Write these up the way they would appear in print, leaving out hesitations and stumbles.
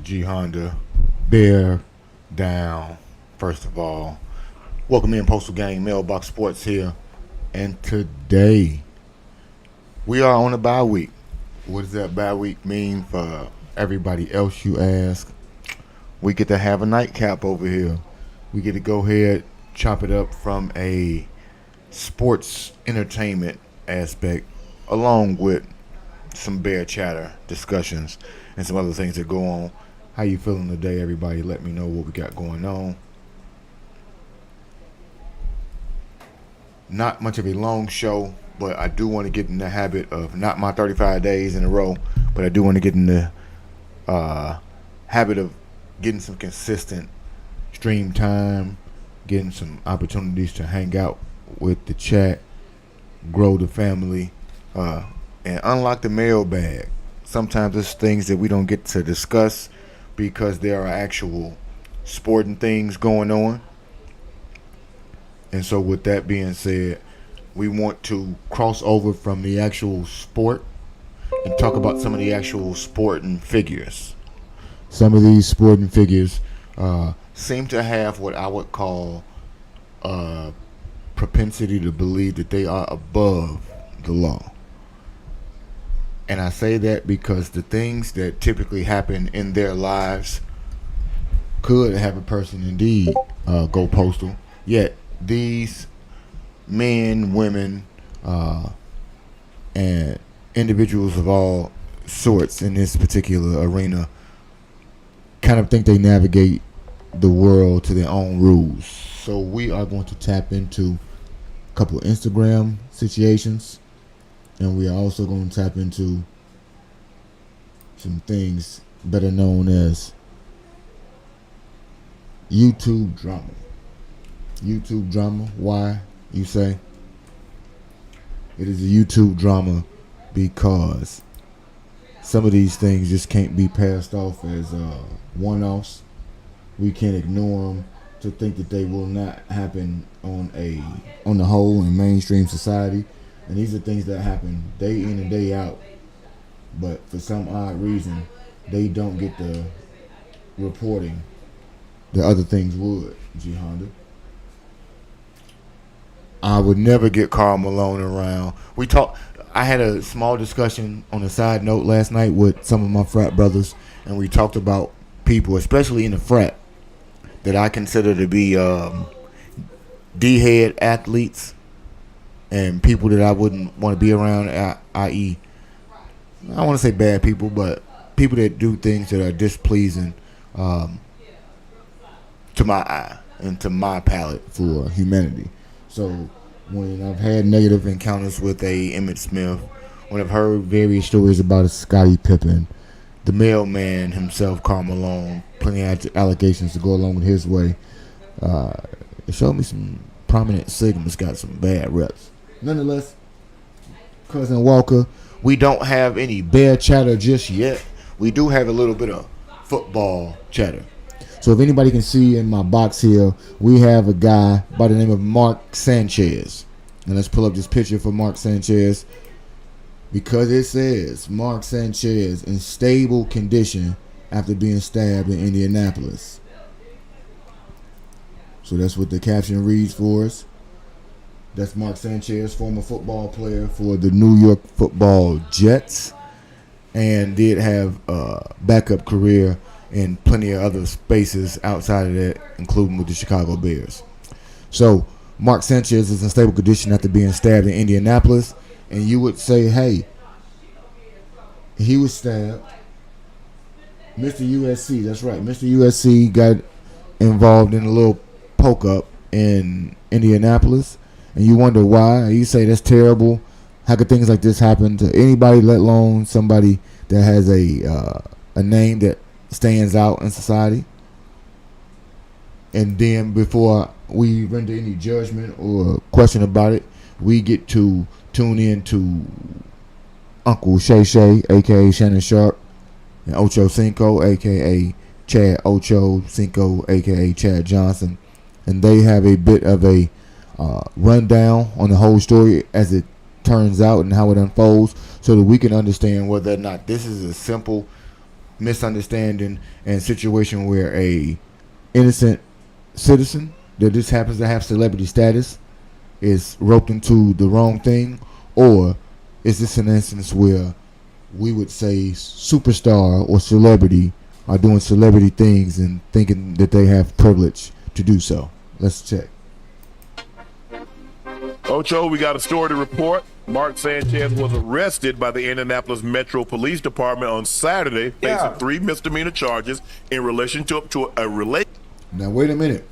G Honda, bear down. First of all, welcome in Postal Gang Mailbox Sports here, and today we are on a bye week. What does that bye week mean for everybody else, you ask? We get to have a nightcap over here. We get to go ahead, chop it up from a sports entertainment aspect, along with some bear chatter discussions and some other things that go on. How you feeling today, everybody? Let me know what we got going on. Not much of a long show, but I do want to get in the habit of not my 35 days in a row, but I do want to get in the habit of getting some consistent stream time, getting some opportunities to hang out with the chat, grow the family, and unlock the mailbag. Sometimes there's things that we don't get to discuss because there are actual sporting things going on. And so with that being said, we want to cross over from the actual sport and talk about some of the actual sporting figures. Some of these sporting figures seem to have what I would call a propensity to believe that they are above the law. And I say that because the things that typically happen in their lives could have a person indeed go postal. Yet these men, women, and individuals of all sorts in this particular arena kind of think they navigate the world to their own rules. So we are going to tap into a couple of Instagram situations, and we are also going to tap into some things better known as YouTube drama. YouTube drama, why, you say? It is a YouTube drama because some of these things just can't be passed off as one-offs. We can't ignore them to think that they will not happen on the whole in mainstream society. And these are things that happen day in and day out. But for some odd reason, they don't get the reporting that other things would, G Honda. I would never get Karl Malone around. I had a small discussion on a side note last night with some of my frat brothers, and we talked about people, especially in the frat, that I consider to be D-head athletes and people that I wouldn't want to be around, i.e., I don't want to say bad people, but people that do things that are displeasing to my eye and to my palate for humanity. So when I've had negative encounters with a Emmitt Smith, when I've heard various stories about a Scottie Pippen, the mailman himself, Karl Malone, plenty of allegations to go along with his way, it showed me some prominent Sigmas got some bad reps. Nonetheless, Cousin Walker, we don't have any bear chatter just yet. We do have a little bit of football chatter. So if anybody can see in my box here, we have a guy by the name of Mark Sanchez. And let's pull up this picture for Mark Sanchez. Because it says Mark Sanchez in stable condition after being stabbed in Indianapolis. So that's what the caption reads for us. That's Mark Sanchez, former football player for the New York Football Jets, and did have a backup career in plenty of other spaces outside of that, including with the Chicago Bears. So Mark Sanchez is in stable condition after being stabbed in Indianapolis, and you would say, hey, he was stabbed. Mr. USC, that's right. Mr. USC got involved in a little poke-up in Indianapolis, and you wonder why. You say that's terrible. How could things like this happen to anybody, let alone somebody that has a name that stands out in society? And then before we render any judgment or question about it, we get to tune in to Uncle Shay Shay, a.k.a. Shannon Sharp, and Ocho Cinco, a.k.a. Chad Ocho Cinco, a.k.a. Chad Johnson. And they have a bit of a rundown on the whole story as it turns out and how it unfolds, so that we can understand whether or not this is a simple misunderstanding and situation where a innocent citizen that just happens to have celebrity status is roped into the wrong thing, or is this an instance where we would say superstar or celebrity are doing celebrity things and thinking that they have privilege to do so? Let's check. Ocho, we got a story to report. Mark Sanchez was arrested by the Indianapolis Metro Police Department on Saturday, facing 3 misdemeanor charges in relation to a relation. Now, wait a minute.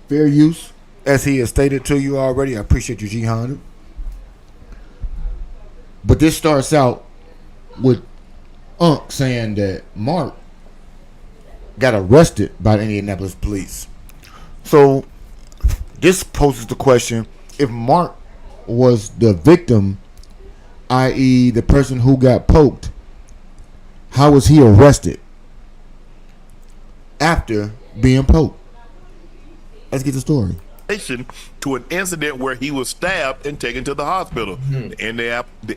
Fair use, as he has stated to you already. I appreciate you, G Honda. But this starts out with Unc saying that Mark got arrested by the Indianapolis police. So this poses the question, if Mark was the victim, i.e. the person who got poked, how was he arrested after being poked? Let's get the story. To an incident where he was stabbed and taken to the hospital. The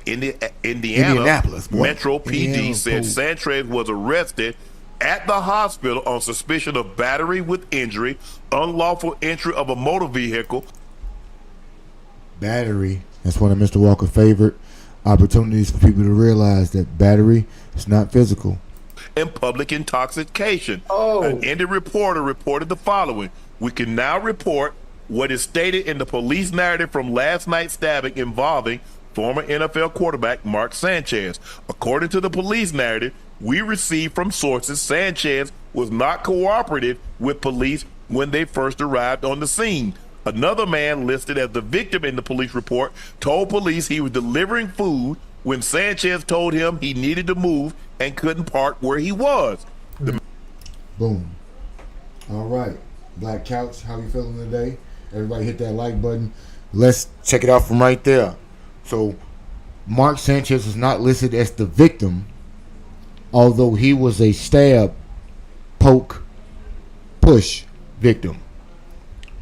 Indianapolis Metro PD said Sanchez was arrested at the hospital on suspicion of battery with injury, unlawful entry of a motor vehicle. Battery. That's one of Mr. Walker's favorite opportunities for people to realize that battery is not physical. And public intoxication. An Indy reporter reported the following. We can now report what is stated in the police narrative from last night's stabbing involving former NFL quarterback Mark Sanchez. According to the police narrative we received from sources, Sanchez was not cooperative with police when they first arrived on the scene. Another man listed as the victim in the police report told police he was delivering food when Sanchez told him he needed to move. and couldn't park where he was. Boom. All right. Black Couch, how you feeling today? Everybody hit that like button. Let's check it out from right there. So, Mark Sanchez is not listed as the victim, although he was a stab, poke, push victim.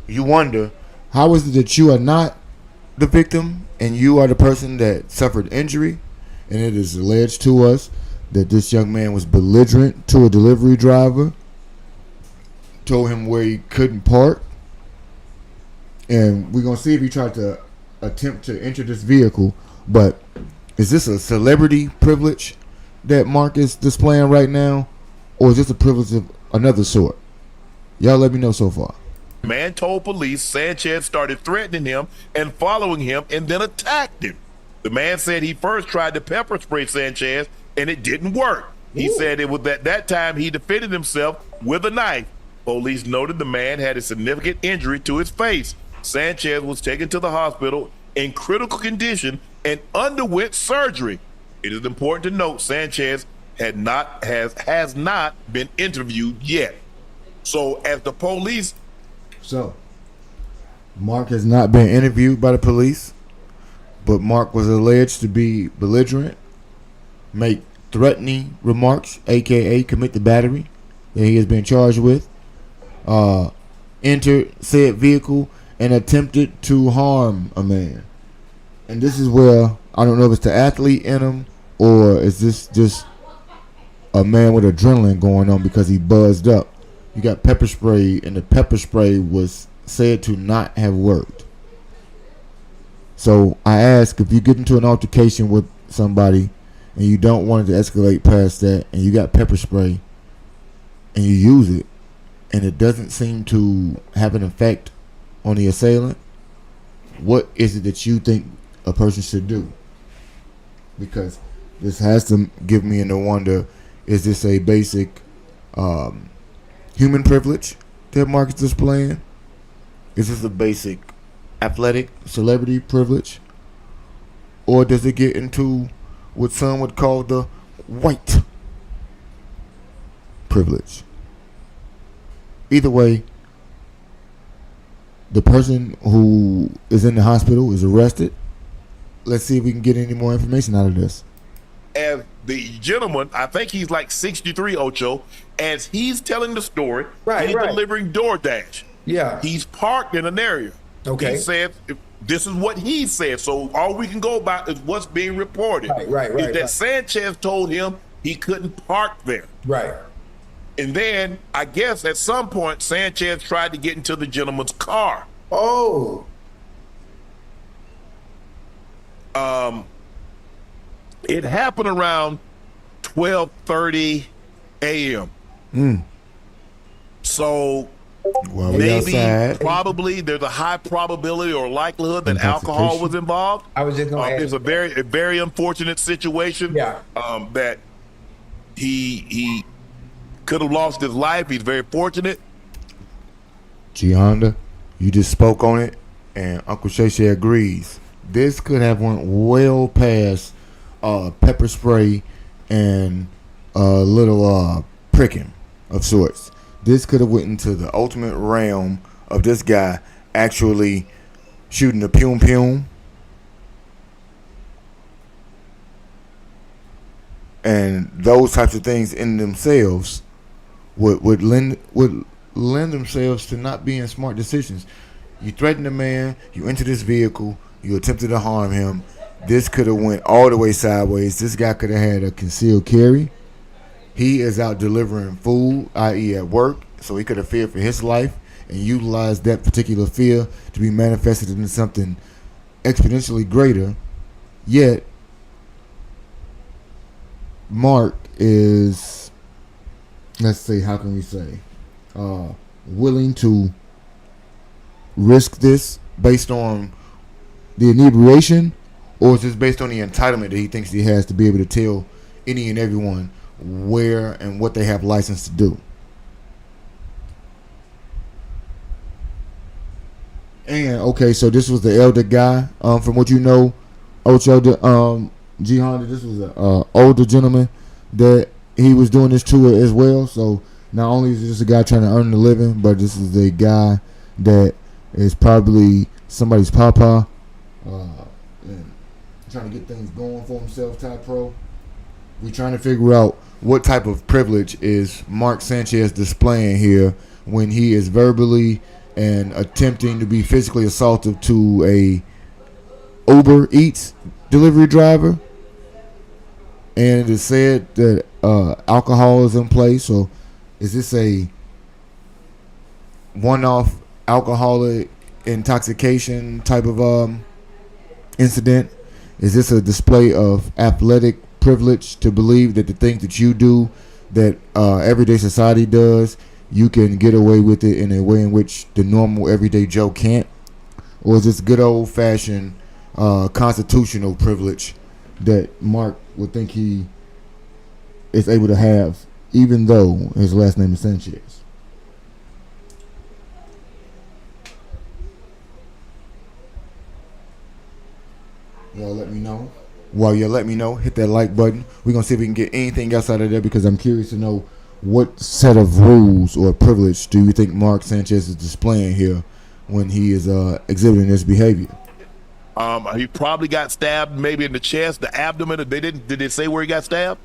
You wonder, how is it that you are not the victim and you are the person that suffered injury? And it is alleged to us that this young man was belligerent to a delivery driver, told him where he couldn't park, and we're going to see if he tried to attempt to enter this vehicle. But is this a celebrity privilege that Mark is displaying right now, or is this a privilege of another sort? Y'all let me know so far. Man told police Sanchez started threatening him and following him and then attacked him. The man said he first tried to pepper spray Sanchez and it didn't work. He said it was at that time he defended himself with a knife. Police noted the man had a significant injury to his face. Sanchez was taken to the hospital in critical condition and underwent surgery. It is important to note Sanchez has not been interviewed yet. So as the police... So, Mark has not been interviewed by the police, but Mark was alleged to be belligerent, make threatening remarks, aka commit the battery that he has been charged with, entered said vehicle and attempted to harm a man. And this is where I don't know if it's the athlete in him or is this just a man with adrenaline going on because he buzzed up. You got pepper spray, and the pepper spray was said to not have worked. So I ask, if you get into an altercation with somebody and you don't want it to escalate past that, and you got pepper spray and you use it and it doesn't seem to have an effect on the assailant, what is it that you think a person should do? Because this has to give me in the wonder, is this a basic human privilege that Mark is displaying? Is this a basic athletic celebrity privilege? Or does it get into what some would call the white privilege? Either way, the person who is in the hospital is arrested. Let's see if we can get any more information out of this. As the gentleman, I think he's like 63, Ocho, as he's telling the story, he's delivering DoorDash. Yeah. He's parked in an area. Okay. He said, this is what he said. So all we can go about is what's being reported. Is that Sanchez told him he couldn't park there. Right. And then I guess at some point Sanchez tried to get into the gentleman's car. Oh. It happened around 12:30 a.m. So maybe, probably, there's a high probability or likelihood that alcohol was involved. I was just going to It's a very unfortunate situation. Yeah. That he could have lost his life. He's very fortunate. G Honda, you just spoke on it, and Uncle Shay agrees. This could have went well past pepper spray and a little pricking of sorts. This could have went into the ultimate realm of this guy actually shooting the pum, and those types of things in themselves would lend themselves to not being smart decisions. You threaten a man, you enter this vehicle, you attempted to harm him. This could have went all the way sideways. This guy could have had a concealed carry. He is out delivering food, i.e. at work, so he could have feared for his life and utilized that particular fear to be manifested into something exponentially greater. Yet, Mark is, let's say, how can we say, willing to risk this based on the inebriation, or is this based on the entitlement that he thinks he has to be able to tell any and everyone where and what they have license to do? And okay, so this was the elder guy. From what you know, Ocho, G Honda, this was an older gentleman that he was doing this to as well. So not only is this a guy trying to earn a living, but this is a guy that is probably somebody's papa, and trying to get things going for himself type pro. We're trying to figure out what type of privilege is Mark Sanchez displaying here when he is verbally and attempting to be physically assaultive to a Uber Eats delivery driver. And it is said that alcohol is in play. So is this a one-off alcoholic intoxication type of incident? Is this a display of athletic privilege to believe that the things that you do, that everyday society does, you can get away with it in a way in which the normal everyday Joe can't? Or is this good old-fashioned constitutional privilege that Mark would think he is able to have, even though his last name is Sanchez? Y'all let me know. While you let me know, hit that like button. We're going to see if we can get anything else out of there, because I'm curious to know what set of rules or privilege do you think Mark Sanchez is displaying here when he is exhibiting this behavior? He probably got stabbed, maybe in the chest, the abdomen. Did they say where he got stabbed?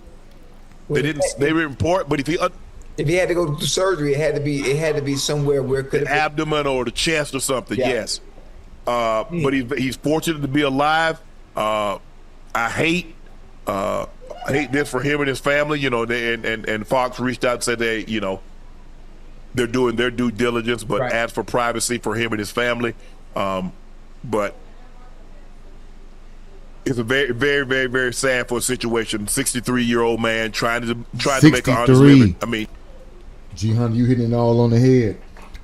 They didn't. They didn't report. But if he had to go through surgery, it had to be somewhere where it could the abdomen or the chest or something. Yeah. Yes. But he's fortunate to be alive. I hate this for him and his family. You know, and Fox reached out and said they're doing their due diligence, but Right. asked for privacy for him and his family. But it's a very, very, very, very sad for a situation. 63-year-old man trying to make an honest living. I mean, G-Hun, you hitting it all on the head.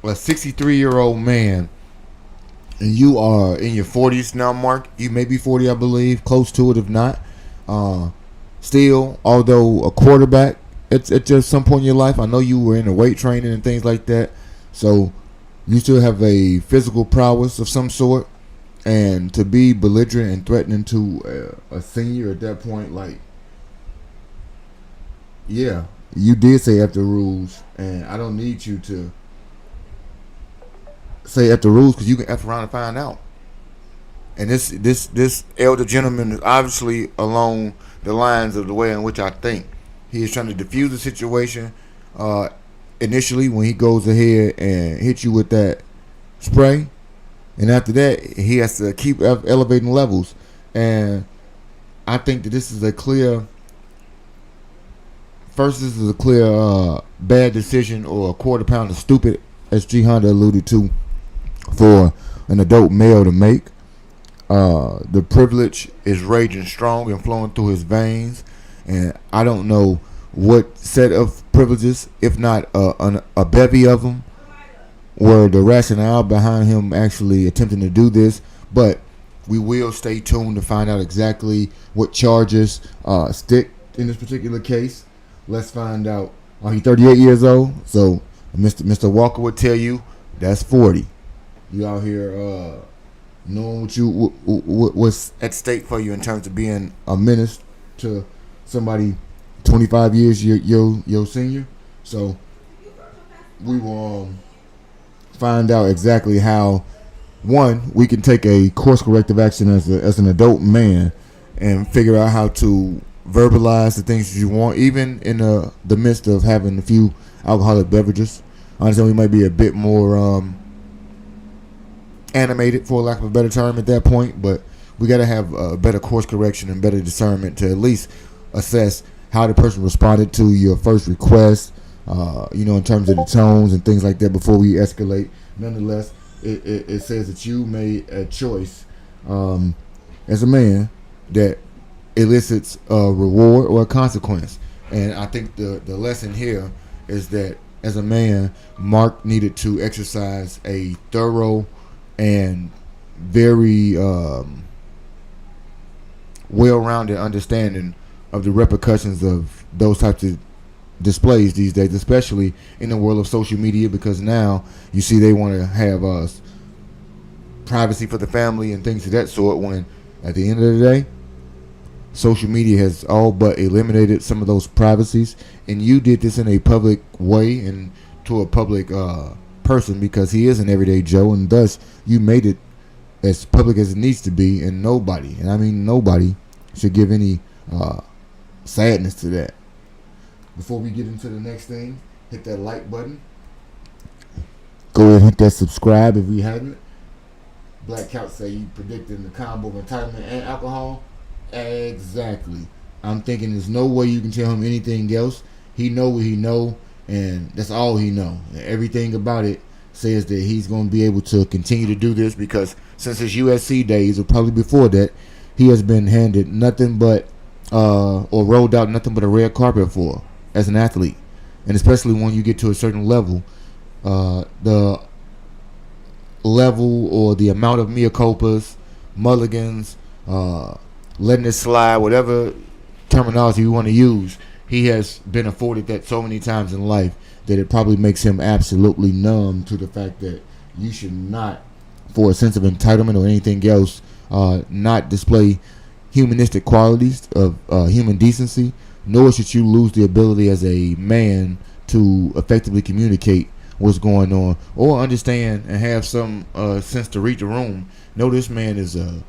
A 63-year-old man, and you are in your 40s now, Mark. You may be 40, I believe, close to it, if not. Still, although a quarterback, it's at just some point in your life. I know you were in a weight training and things like that, so you still have a physical prowess of some sort. And to be belligerent and threatening to a senior at that point, like, yeah, you did say F the rules, and I don't need you to say F the rules, because you can F around and find out. And this elder gentleman is obviously along the lines of the way in which I think. He is trying to diffuse the situation initially when he goes ahead and hits you with that spray. And after that, he has to keep elevating levels. And I think that this is a clear... First, this is a clear bad decision, or a quarter pound of stupid, as G. Honda alluded to, for an adult male to make. The privilege is raging strong and flowing through his veins. And I don't know what set of privileges, if not a bevy of them, were the rationale behind him actually attempting to do this. But we will stay tuned to find out exactly what charges stick in this particular case. Let's find out. He's 38 years old, so Mr. Walker would tell you that's 40. You out here knowing what's at stake for you in terms of being a menace to somebody 25 years your senior. So we will find out exactly how, one, we can take a course corrective action as an adult man and figure out how to verbalize the things that you want, even in the midst of having a few alcoholic beverages. I understand we might be a bit more animated, for lack of a better term, at that point, but we got to have a better course correction and better discernment to at least assess how the person responded to your first request, in terms of the tones and things like that before we escalate. Nonetheless, it says that you made a choice as a man that elicits a reward or a consequence. And I think the lesson here is that as a man, Mark needed to exercise a thorough and very well-rounded understanding of the repercussions of those types of displays these days, especially in the world of social media, because now you see they want to have privacy for the family and things of that sort, when at the end of the day, social media has all but eliminated some of those privacies, and you did this in a public way and to a public person because he is an everyday Joe, and thus you made it as public as it needs to be, and nobody, and I mean nobody, should give any sadness to that. Before we get into the next thing, hit that like button. Go ahead and hit that subscribe if you haven't. Black Couch say you predicting the combo of entitlement and alcohol. Exactly. I'm thinking there's no way you can tell him anything else. He know what he know, and that's all he know. And everything about it says that he's going to be able to continue to do this because since his USC days, or probably before that, he has been handed nothing but, or rolled out nothing but a red carpet for as an athlete. And especially when you get to a certain level, the level or the amount of mea culpas, mulligans, letting it slide, whatever terminology you want to use, he has been afforded that so many times in life that it probably makes him absolutely numb to the fact that you should not, for a sense of entitlement or anything else, not display humanistic qualities of human decency, nor should you lose the ability as a man to effectively communicate what's going on or understand and have some sense to read the room. Know this man is a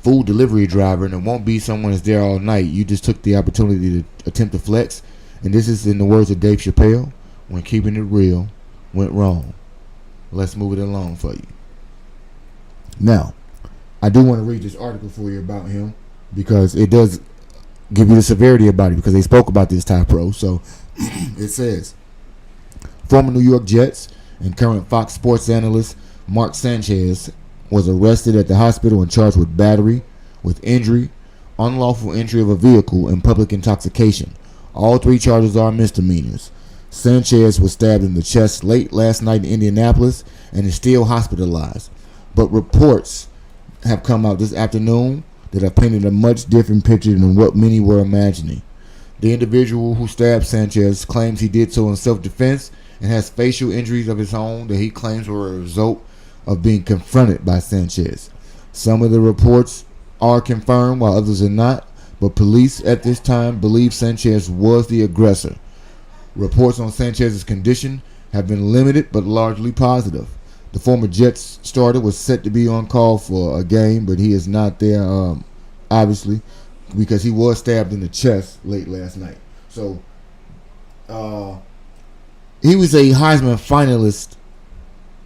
food delivery driver and it won't be someone that's there all night. You just took the opportunity to attempt to flex, and this is in the words of Dave Chappelle, when keeping it real went wrong. Let's move it along for you. Now, I do want to read this article for you about him because it does give you the severity about it because they spoke about this Ty Pro. So it says, former New York Jets and current Fox Sports analyst Mark Sanchez was arrested at the hospital and charged with battery, with injury, unlawful entry of a vehicle, and public intoxication. All three charges are misdemeanors. Sanchez was stabbed in the chest late last night in Indianapolis and is still hospitalized. But reports have come out this afternoon that have painted a much different picture than what many were imagining. The individual who stabbed Sanchez claims he did so in self-defense and has facial injuries of his own that he claims were a result of being confronted by Sanchez. Some of the reports are confirmed while others are not, but police at this time believe Sanchez was the aggressor. Reports on Sanchez's condition have been limited but largely positive. The former Jets starter was set to be on call for a game, but he is not there, obviously, because he was stabbed in the chest late last night. So, he was a Heisman finalist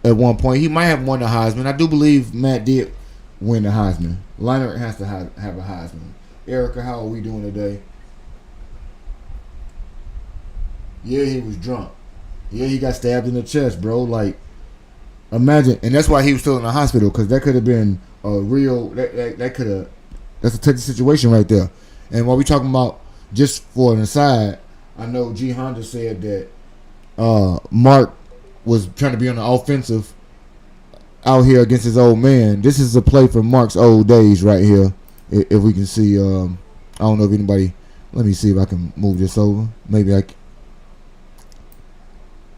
at one point. He might have won the Heisman. I do believe Matt did win the Heisman. Leonard has to have a Heisman. Erica, how are we doing today? Yeah, he was drunk. Yeah, he got stabbed in the chest, bro. Like, imagine, and that's why he was still in the hospital, because that could have been a real. That could have. That's a touchy situation right there. And while we talking about, just for an aside, I know G Honda said that Mark was trying to be on the offensive out here against his old man. This is a play from Mark's old days right here. If we can see, I don't know if anybody. Let me see if I can move this over. Maybe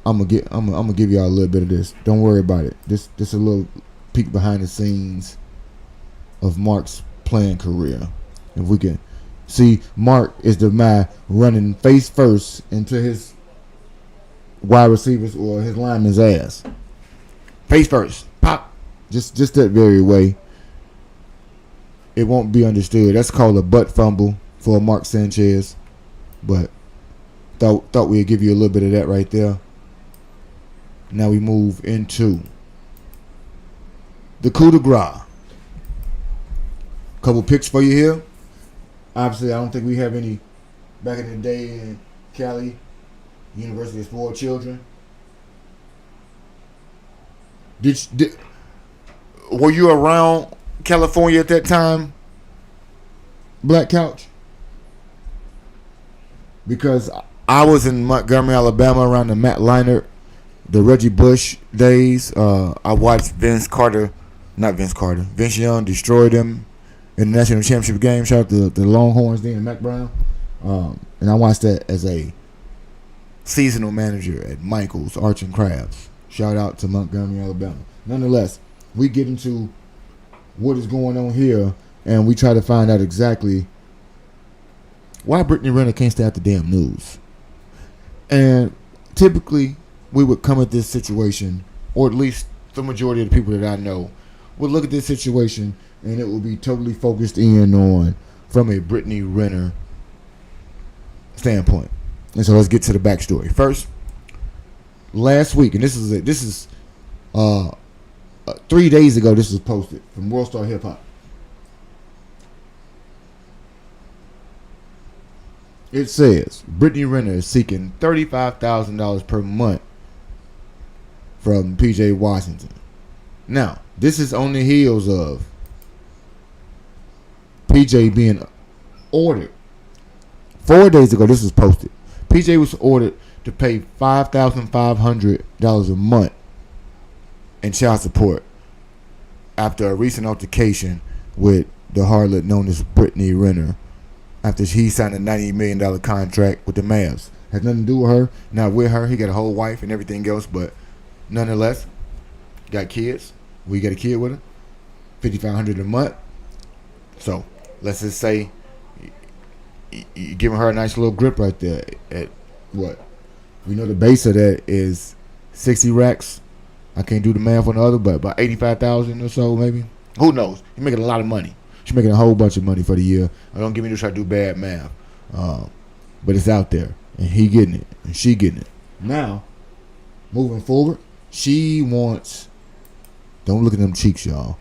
I'm gonna give y'all a little bit of this. Don't worry about it. Just a little peek behind the scenes of Mark's playing career. If we can see, Mark is the man running face first into his wide receivers or his lineman's ass. Face first, pop. Just that very way. It won't be understood. That's called a butt fumble for Mark Sanchez. But thought we'd give you a little bit of that right there. Now we move into the coup de grace. Couple picks for you here. Obviously, I don't think we have any back in the day in Cali, University of Spoiled Children. Were you around California at that time, Black Couch? Because I was in Montgomery, Alabama around the Matt Leinart, the Reggie Bush days. I watched Vince Young destroy them in the national championship game. Shout out to the Longhorns then and Mac Brown. And I watched that as a seasonal manager at Michael's Arts and Crafts. Shout out to Montgomery, Alabama. Nonetheless, we get into what is going on here, and we try to find out exactly why Brittany Renner can't stay out the damn news. And typically, we would come at this situation, or at least the majority of the people that I know would look at this situation, and it will be totally focused in on from a Brittany Renner standpoint. And so let's get to the backstory. First, last week, and this is 3 days ago, this was posted from World Star Hip Hop. It says Brittany Renner is seeking $35,000 per month from PJ Washington. Now, this is on the heels of PJ being ordered. 4 days ago, this was posted. PJ was ordered to pay $5,500 a month in child support after a recent altercation with the harlot known as Brittany Renner, after he signed a $90 million contract with the Mavs. Has nothing to do with her, not with her. He got a whole wife and everything else, but nonetheless, got kids. We got a kid with her. $5,500 a month. So let's just say you're giving her a nice little grip right there. At what? We know the base of that is 60 racks. I can't do the math on the other, but about 85,000 or so maybe. Who knows? He's making a lot of money. She's making a whole bunch of money for the year. I don't give me to try to do bad math, but it's out there, and he getting it, and she getting it. Now, moving forward, she wants. Don't look at them cheeks, y'all.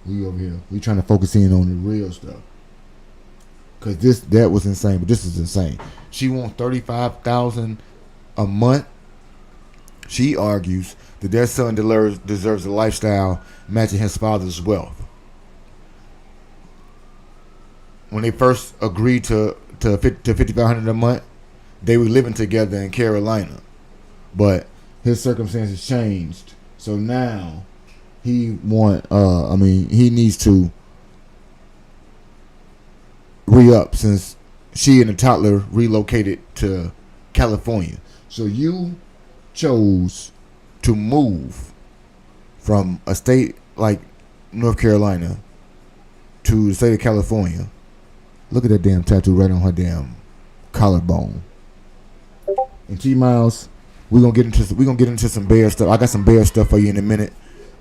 We over here. We trying to focus in on the real stuff, cause that was insane, but this is insane. She wants $35,000 a month. She argues that their son deserves a lifestyle matching his father's wealth. When they first agreed to $5,500 a month, they were living together in Carolina, but his circumstances changed. So now he needs to re-up since she and the toddler relocated to California. So you chose to move from a state like North Carolina to the state of California. Look at that damn tattoo right on her damn collarbone. And T-Miles, we're gonna get into some Bear stuff. I got some Bear stuff for you in a minute.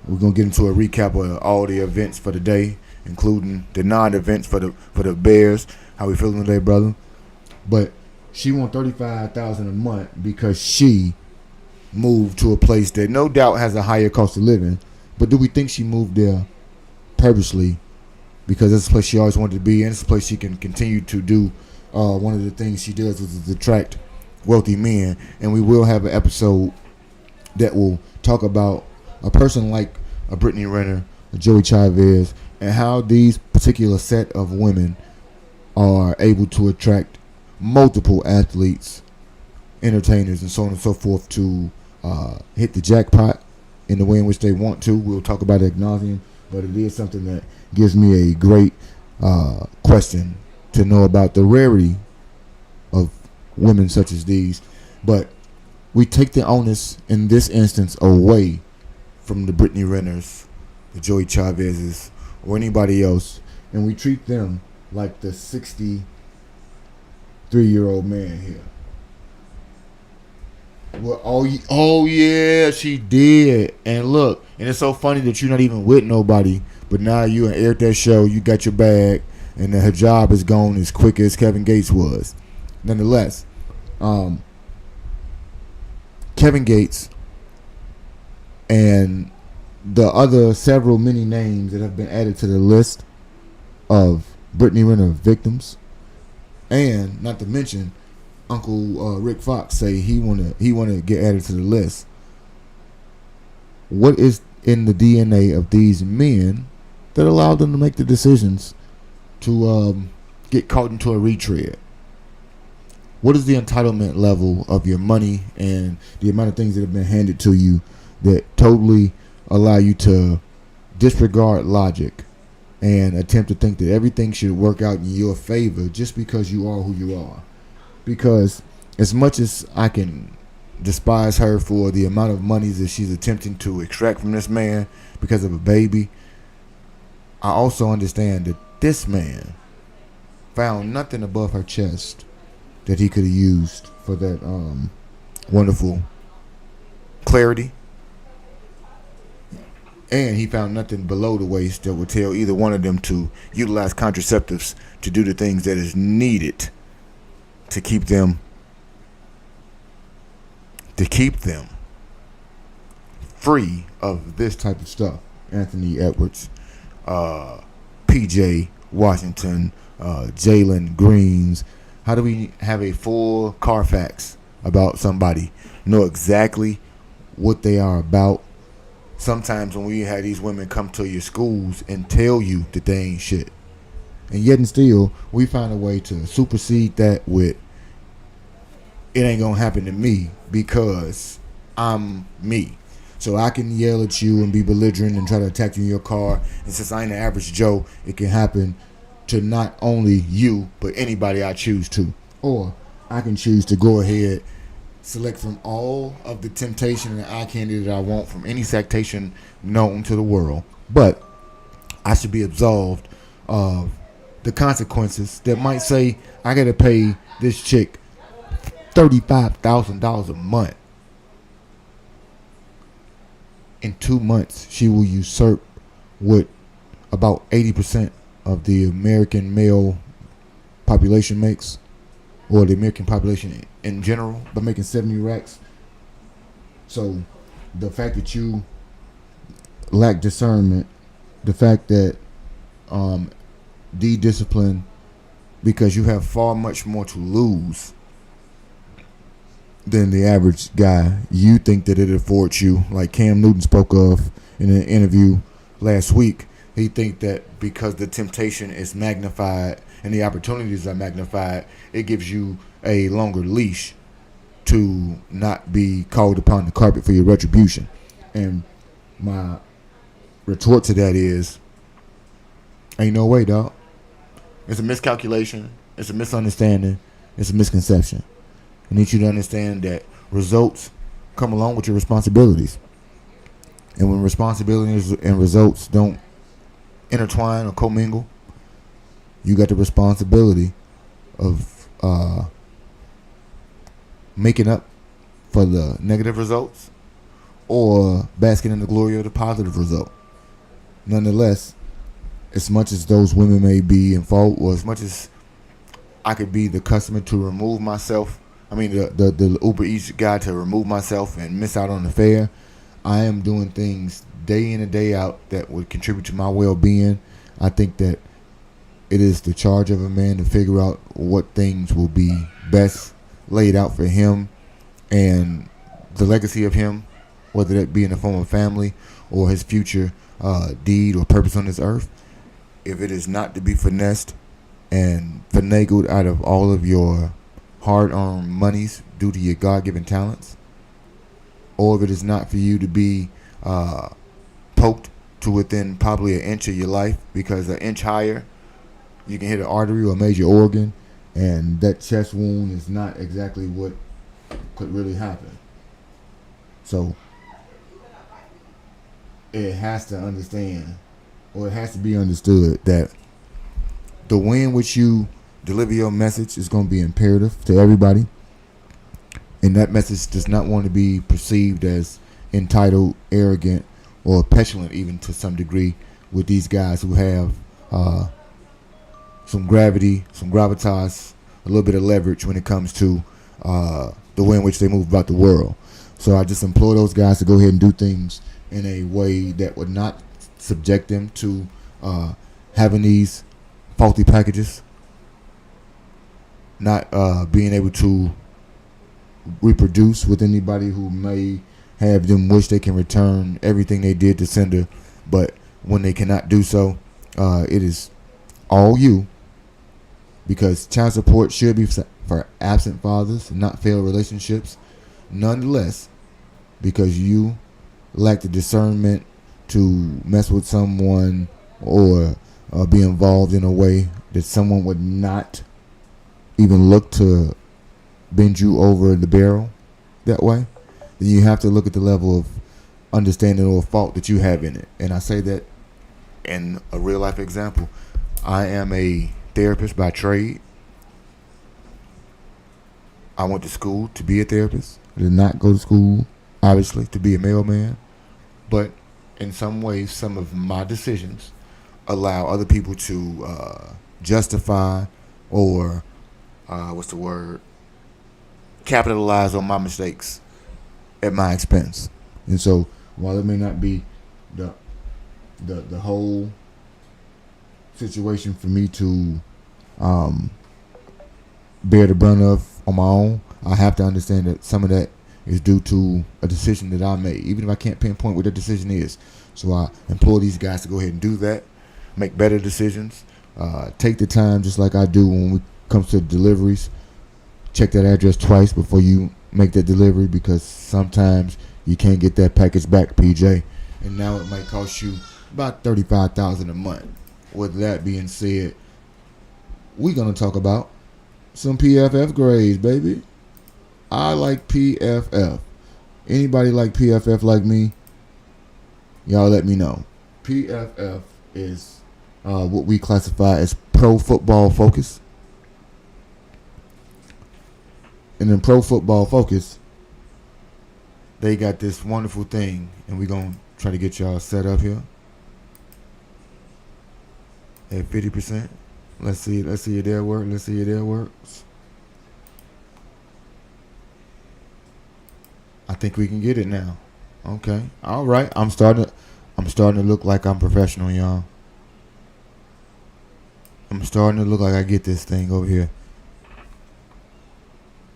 We're gonna get into a recap of all the events for the day, including the non-events for the Bears. How we feeling today, brother? But she wants $35,000 a month because she moved to a place that no doubt has a higher cost of living. But do we think she moved there purposely? Because it's a place she always wanted to be in. It's a place she can continue to do. One of the things she does is attract wealthy men. And we will have an episode that will talk about a person like a Brittany Renner, a Joey Chavez, and how these particular set of women are able to attract multiple athletes, entertainers, and so on and so forth to hit the jackpot in the way in which they want to. We'll talk about it ad nauseum, but it is something that gives me a great question to know about the rarity of women such as these. But we take the onus in this instance away from the Brittany Renners, the Joey Chavezes, or anybody else, and we treat them like the 63-year-old man here. Well, oh yeah, she did. And look, and it's so funny that you're not even with nobody, but now you aired that show, you got your bag, and her job is gone as quick as Kevin Gates was. Nonetheless, Kevin Gates and the other many names that have been added to the list of Brittany Renner victims, and not to mention Uncle Rick Fox say he wanna get added to the list. What is in the DNA of these men that allowed them to make the decisions to get caught into a retread? What is the entitlement level of your money and the amount of things that have been handed to you that totally allow you to disregard logic and attempt to think that everything should work out in your favor just because you are who you are? Because as much as I can despise her for the amount of money that she's attempting to extract from this man because of a baby, I also understand that this man found nothing above her chest that he could have used for that wonderful clarity. And he found nothing below the waist that would tell either one of them to utilize contraceptives to do the things that is needed to keep them free of this type of stuff. Anthony Edwards, PJ Washington, Jalen Greens. How do we have a full Carfax about somebody? Know exactly what they are about. Sometimes when we have these women come to your schools and tell you that they ain't shit, and yet and still we find a way to supersede that with, it ain't gonna happen to me because I'm me. So I can yell at you and be belligerent and try to attack you in your car, and since I ain't an average Joe, it can happen to not only you but anybody I choose to. Or I can choose to go ahead, select from all of the temptation and eye candy that I want from any sectation known to the world, but I should be absolved of the consequences that might say I gotta pay this chick $35,000 a month. In 2 months, she will usurp what about 80% of the American male population makes, or the American population in general, by making 70 racks. So the fact that you lack discernment, the fact that de-discipline, because you have far much more to lose than the average guy, you think that it affords you, like Cam Newton spoke of in an interview last week. He think that because the temptation is magnified and the opportunities are magnified, it gives you a longer leash to not be called upon the carpet for your retribution. And my retort to that is, ain't no way, dog. It's a miscalculation. It's a misunderstanding. It's a misconception. I need you to understand that results come along with your responsibilities. And when responsibilities and results don't intertwine or commingle, you got the responsibility of making up for the negative results or basking in the glory of the positive result. Nonetheless, as much as those women may be in fault, or as much as I could be the customer to remove myself, the Uber Eats guy to remove myself and miss out on the fare, I am doing things day in and day out that would contribute to my well-being. I think that it is the charge of a man to figure out what things will be best laid out for him and the legacy of him, whether that be in the form of family or his future deed or purpose on this earth. If it is not to be finessed and finagled out of all of your hard-earned monies due to your God-given talents, or if it is not for you to be poked to within probably an inch of your life, because an inch higher you can hit an artery or a major organ, and that chest wound is not exactly what could really happen. So it has to understand, or it has to be understood, that the way in which you deliver your message is going to be imperative to everybody. And that message does not want to be perceived as entitled, arrogant, or petulant, even to some degree, with these guys who have some gravity, some gravitas, a little bit of leverage when it comes to the way in which they move about the world. So I just implore those guys to go ahead and do things in a way that would not subject them to having these faulty packages, not being able to reproduce with anybody who may have them wish they can return everything they did to sender, but when they cannot do so, it is all you, because child support should be for absent fathers, not failed relationships. Nonetheless, because you lack the discernment to mess with someone or be involved in a way that someone would not even look to bend you over the barrel that way, then you have to look at the level of understanding or fault that you have in it. And I say that in a real life example. I am a therapist by trade. I went to school to be a therapist. I did not go to school, obviously, to be a mailman. But in some ways, some of my decisions allow other people to justify or, capitalize on my mistakes at my expense. And so, while it may not be the whole situation for me to bear the brunt of on my own, I have to understand that some of that is due to a decision that I made, even if I can't pinpoint what the decision is. So I implore these guys to go ahead and do that, make better decisions, take the time just like I do when it comes to deliveries. Check that address twice before you make that delivery, because sometimes you can't get that package back, PJ, and now it might cost you about $35,000 a month. With that being said, we're gonna talk about some PFF grades, baby. I like PFF. Anybody like PFF like me? Y'all let me know. PFF is what we classify as Pro Football Focus. And in Pro Football Focus, they got this wonderful thing, and we're going to try to get y'all set up here at 50%. Let's see it there work. Let's see it there works. I think we can get it now. Okay. All right. I'm starting to look like I'm professional, y'all. I'm starting to look like I get this thing over here.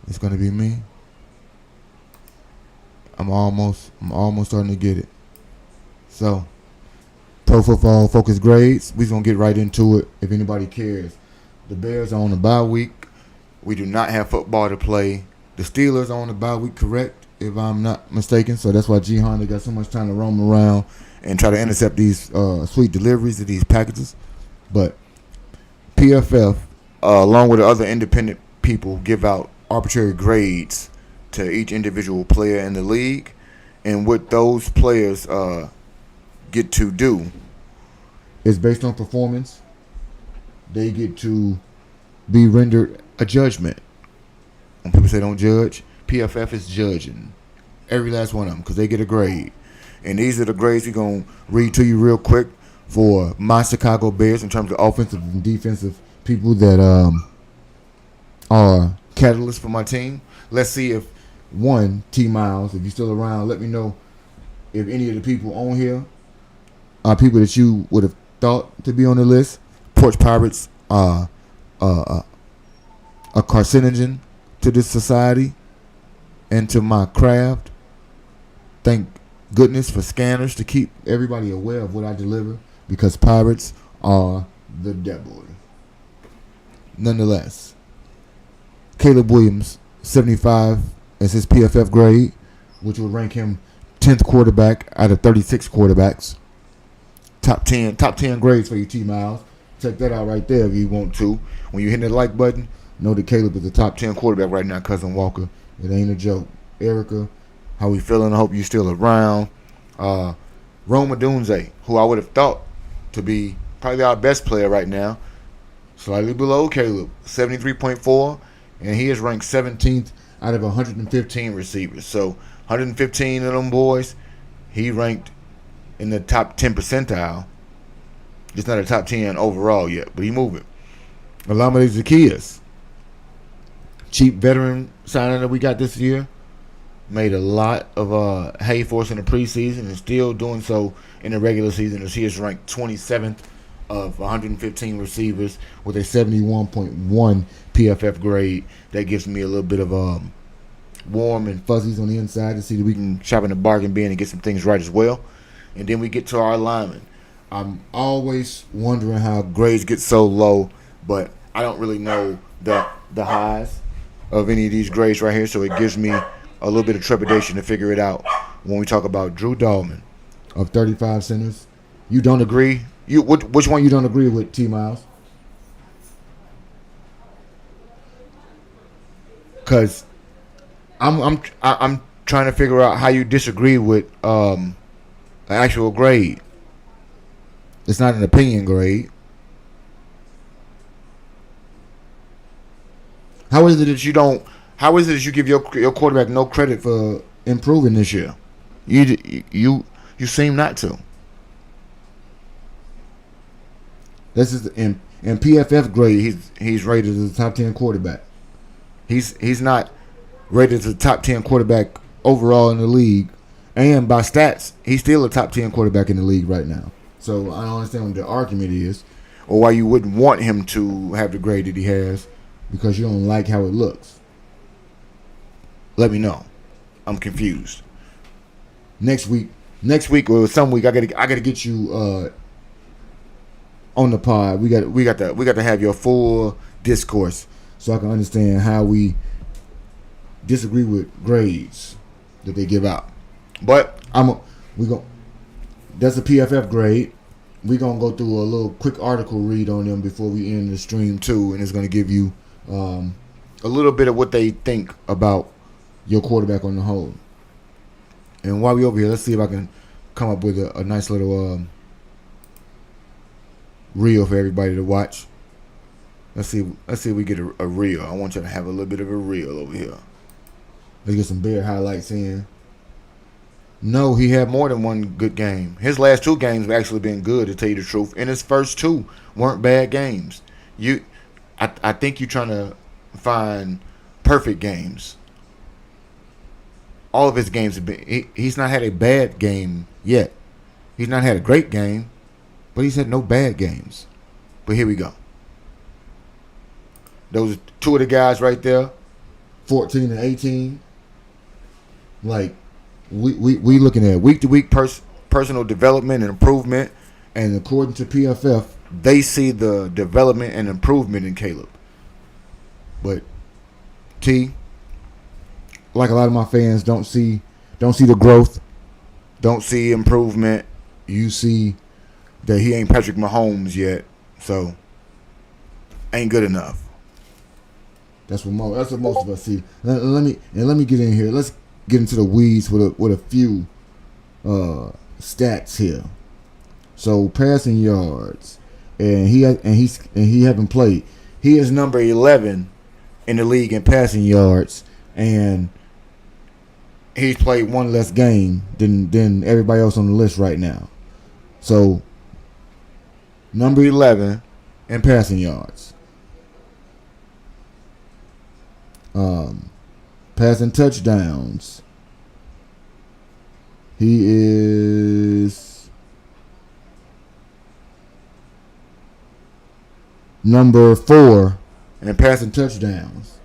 It's gonna be me. I'm almost starting to get it. So, Pro Football Focus grades. We're gonna get right into it. If anybody cares, the Bears are on a bye week. We do not have football to play. The Steelers are on a bye week, correct? If I'm not mistaken. So that's why G Honda got so much time to roam around and try to intercept these sweet deliveries of these packages. But PFF, along with the other independent people, give out arbitrary grades to each individual player in the league, and what those players get to do is based on performance. They get to be rendered a judgment. When people say don't judge, PFF is judging every last one of them because they get a grade. And these are the grades we're going to read to you real quick for my Chicago Bears in terms of offensive and defensive people that are catalysts for my team. Let's see if T. Miles, if you're still around, let me know if any of the people on here are people that you would have thought to be on the list. Porch Pirates are a carcinogen to this society and to my craft. Thank goodness for scanners to keep everybody aware of what I deliver, because pirates are the devil. Nonetheless, Caleb Williams, 75 as his PFF grade, which would rank him 10th quarterback out of 36 quarterbacks. Top 10 grades for you, T. Miles. Check that out right there if you want to. When you hit that like button, know that Caleb is the top 10 quarterback right now, Cousin Walker. It ain't a joke. Erica, how we feeling? I hope you still around. Roma Dunze, who I would have thought to be probably our best player right now, slightly below Caleb, 73.4, and he is ranked 17th out of 115 receivers. So 115 of them boys, he ranked in the top 10 percentile. Just not a top 10 overall yet, but he moving. Olamide Zaccheaus, cheap veteran signing that we got this year, made a lot of hay for us in the preseason and still doing so in the regular season, as he is ranked 27th of 115 receivers with a 71.1 PFF grade. That gives me a little bit of warm and fuzzies on the inside to see that we can shop in the bargain bin and get some things right as well. And then we get to our linemen. I'm always wondering how grades get so low, but I don't really know the highs of any of these grades right here, so it gives me a little bit of trepidation to figure it out when we talk about Drew Dahlman of 35 centers. You don't agree? Which one you don't agree with, T. Miles? Because I'm trying to figure out how you disagree with an actual grade. It's not an opinion grade. How is it that you don't? How is it that you give your quarterback no credit for improving this year? You seem not to. This is in PFF grade. He's rated as a top 10 quarterback. He's not rated as a top 10 quarterback overall in the league, and by stats, he's still a top 10 quarterback in the league right now. So I don't understand what the argument is, or why you wouldn't want him to have the grade that he has, because you don't like how it looks. Let me know. I'm confused. Next week or some week, I gotta get you on the pod. We got to have your full discourse so I can understand how we disagree with grades that they give out. But that's a PFF grade. We're gonna go through a little quick article read on them before we end the stream too, and it's gonna give you a little bit of what they think about your quarterback on the whole. And while we over here, let's see if I can come up with a nice little reel for everybody to watch. Let's see if we get a reel. I want you to have a little bit of a reel over here. Let's get some Bear highlights in. No, he had more than one good game. His last 2 games have actually been good, to tell you the truth. And his first 2 weren't bad games. I think you're trying to find perfect games. All of his games have been. He's not had a bad game yet. He's not had a great game, but he's had no bad games. But here we go. Those are 2 of the guys right there, 14 and 18. Like, we looking at week-to-week personal development and improvement, and according to PFF, they see the development and improvement in Caleb. But T, like a lot of my fans, don't see the growth, don't see improvement. You see that he ain't Patrick Mahomes yet, so ain't good enough. That's what most of us see. Let me get in here. Let's get into the weeds with a few stats here. So passing yards, and he haven't played. He is number 11 in the league in passing yards, and he's played 1 less game than everybody else on the list right now. So number 11 in passing yards. Passing touchdowns. He is number 4 in passing touchdowns.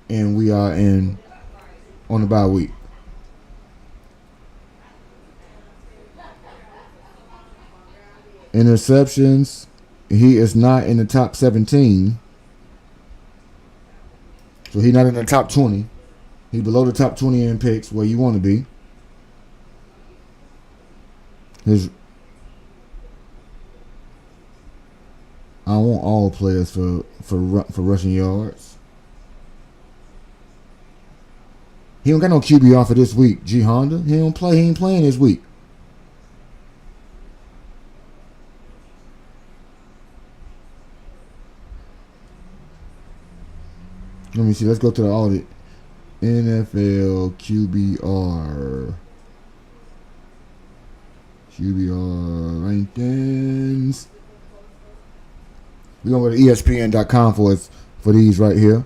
And we are on the bye week. Interceptions. He is not in the top 17. So he's not in the top 20. He's below the top 20 in picks, where you want to be. I want all players for rushing yards. He don't got no QBR for this week. G Honda, he ain't playing this week. Let me see. Let's go to the audit. NFL QBR rankings. We're going to go to ESPN.com for these right here.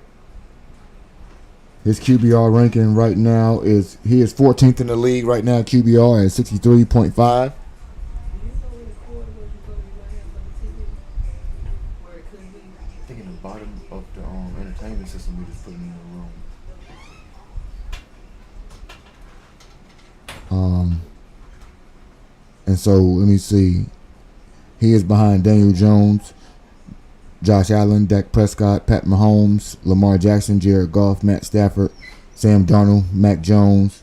His QBR ranking right now is 14th in the league right now. QBR at 63.5. I think in the bottom of the entertainment system, we just put him in the room. And so let me see. He is behind Daniel Jones, Josh Allen, Dak Prescott, Pat Mahomes, Lamar Jackson, Jared Goff, Matt Stafford, Sam Darnold, Mac Jones.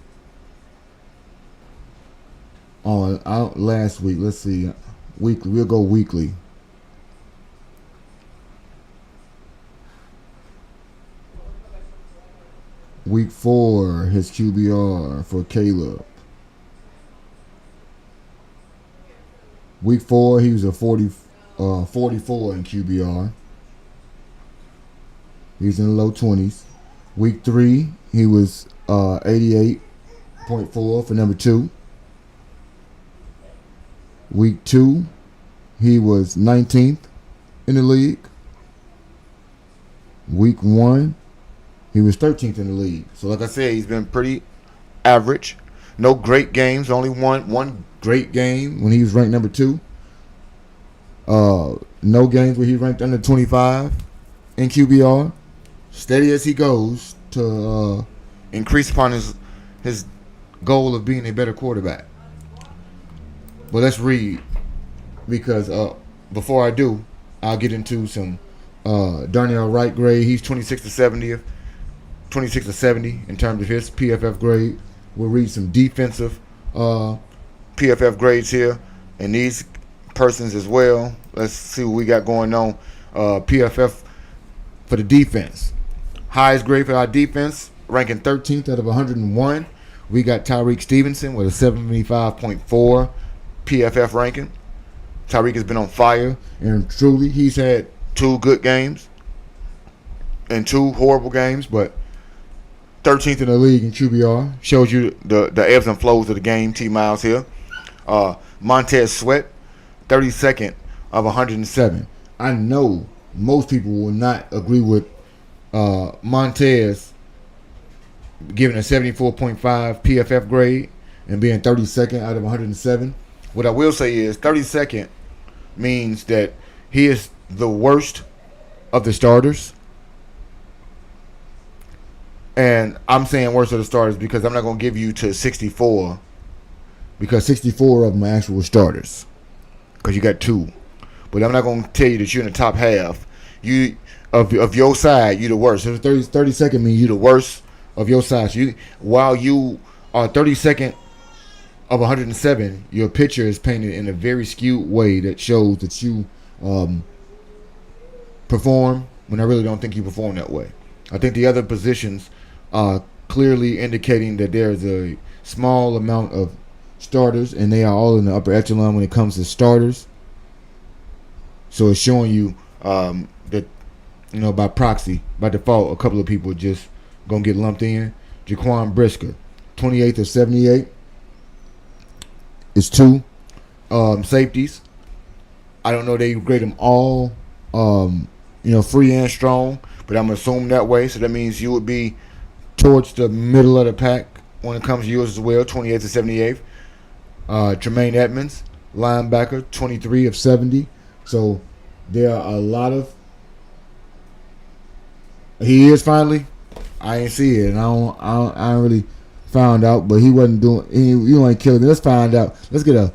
Out last week. Let's see. Weekly. We'll go weekly. Week 4, his QBR for Caleb. Week 4, he was a 44 in QBR. He was in the low 20s. Week 3, he was 88.4 for number 2. Week 2, he was 19th in the league. Week 1, he was 13th in the league. So like I said, he's been pretty average. No great games. Only one Great game when he was ranked number 2. No games where he ranked under 25 in QBR. Steady as he goes to increase upon his goal of being a better quarterback. But let's read, because before I do, I'll get into some Darnell Wright grade. He's 26 to 70 in terms of his PFF grade. We'll read some defensive PFF grades here, and these persons as well. Let's see what we got going on. PFF for the defense. Highest grade for our defense, ranking 13th out of 101. We got Tyreek Stevenson with a 75.4 PFF ranking. Tyreek has been on fire, and truly he's had 2 good games and 2 horrible games, but 13th in the league in QBR. shows you the ebbs and flows of the game. T Miles here. Montez Sweat, 32nd of 107. I know most people will not agree with Montez giving a 74.5 PFF grade and being 32nd out of 107. What I will say is 32nd means that he is the worst of the starters. And I'm saying worst of the starters because I'm not going to give you to 64. Because 64 of them are actual starters. Because you got 2. But I'm not going to tell you that you're in the top half. You of your side, you're the worst. So 32nd means You're the worst of your side. So while you are 32nd of 107, your picture is painted in a very skewed way that shows that you perform when I really don't think you perform that way. I think the other positions are clearly indicating that there's a small amount of starters, and they are all in the upper echelon when it comes to starters. So it's showing you that, by proxy, by default, a couple of people just going to get lumped in. Jaquan Brisker, 28th of 78. It's 2 safeties. I don't know they grade them all, free and strong, but I'm assuming that way. So that means you would be towards the middle of the pack when it comes to yours as well, 28th to 78th. Tremaine Edmonds, linebacker, 23 of 70. So there are a lot of. He is finally. I ain't see it, and I don't really found out, but he wasn't doing. He ain't killing me. Let's find out. Let's get a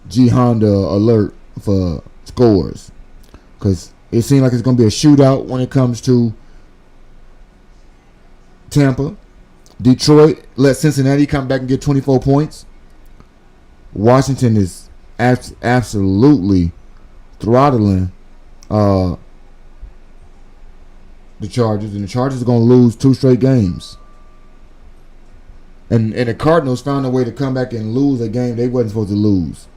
G Honda alert for scores, because it seems like it's gonna be a shootout when it comes to Tampa. Detroit let Cincinnati come back and get 24 points. Washington is absolutely throttling the Chargers, and the Chargers are going to lose 2 straight games. And the Cardinals found a way to come back and lose a game they wasn't supposed to lose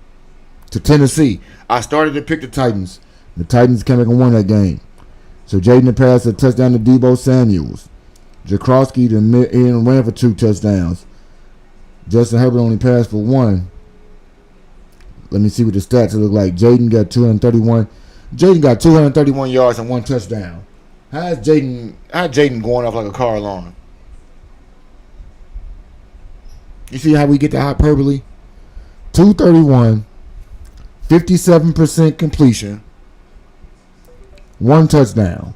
to Tennessee. I started to pick the Titans. The Titans came back and won that game. So Jaden passed a touchdown to Deebo Samuels. Jakrowski ran for 2 touchdowns. Justin Herbert only passed for 1. Let me see what the stats look like. Jaden got 231. Jaden got 231 yards and 1 touchdown. How's Jaden going off like a car alarm? You see how we get the hyperbole? 231, 57% completion, 1 touchdown.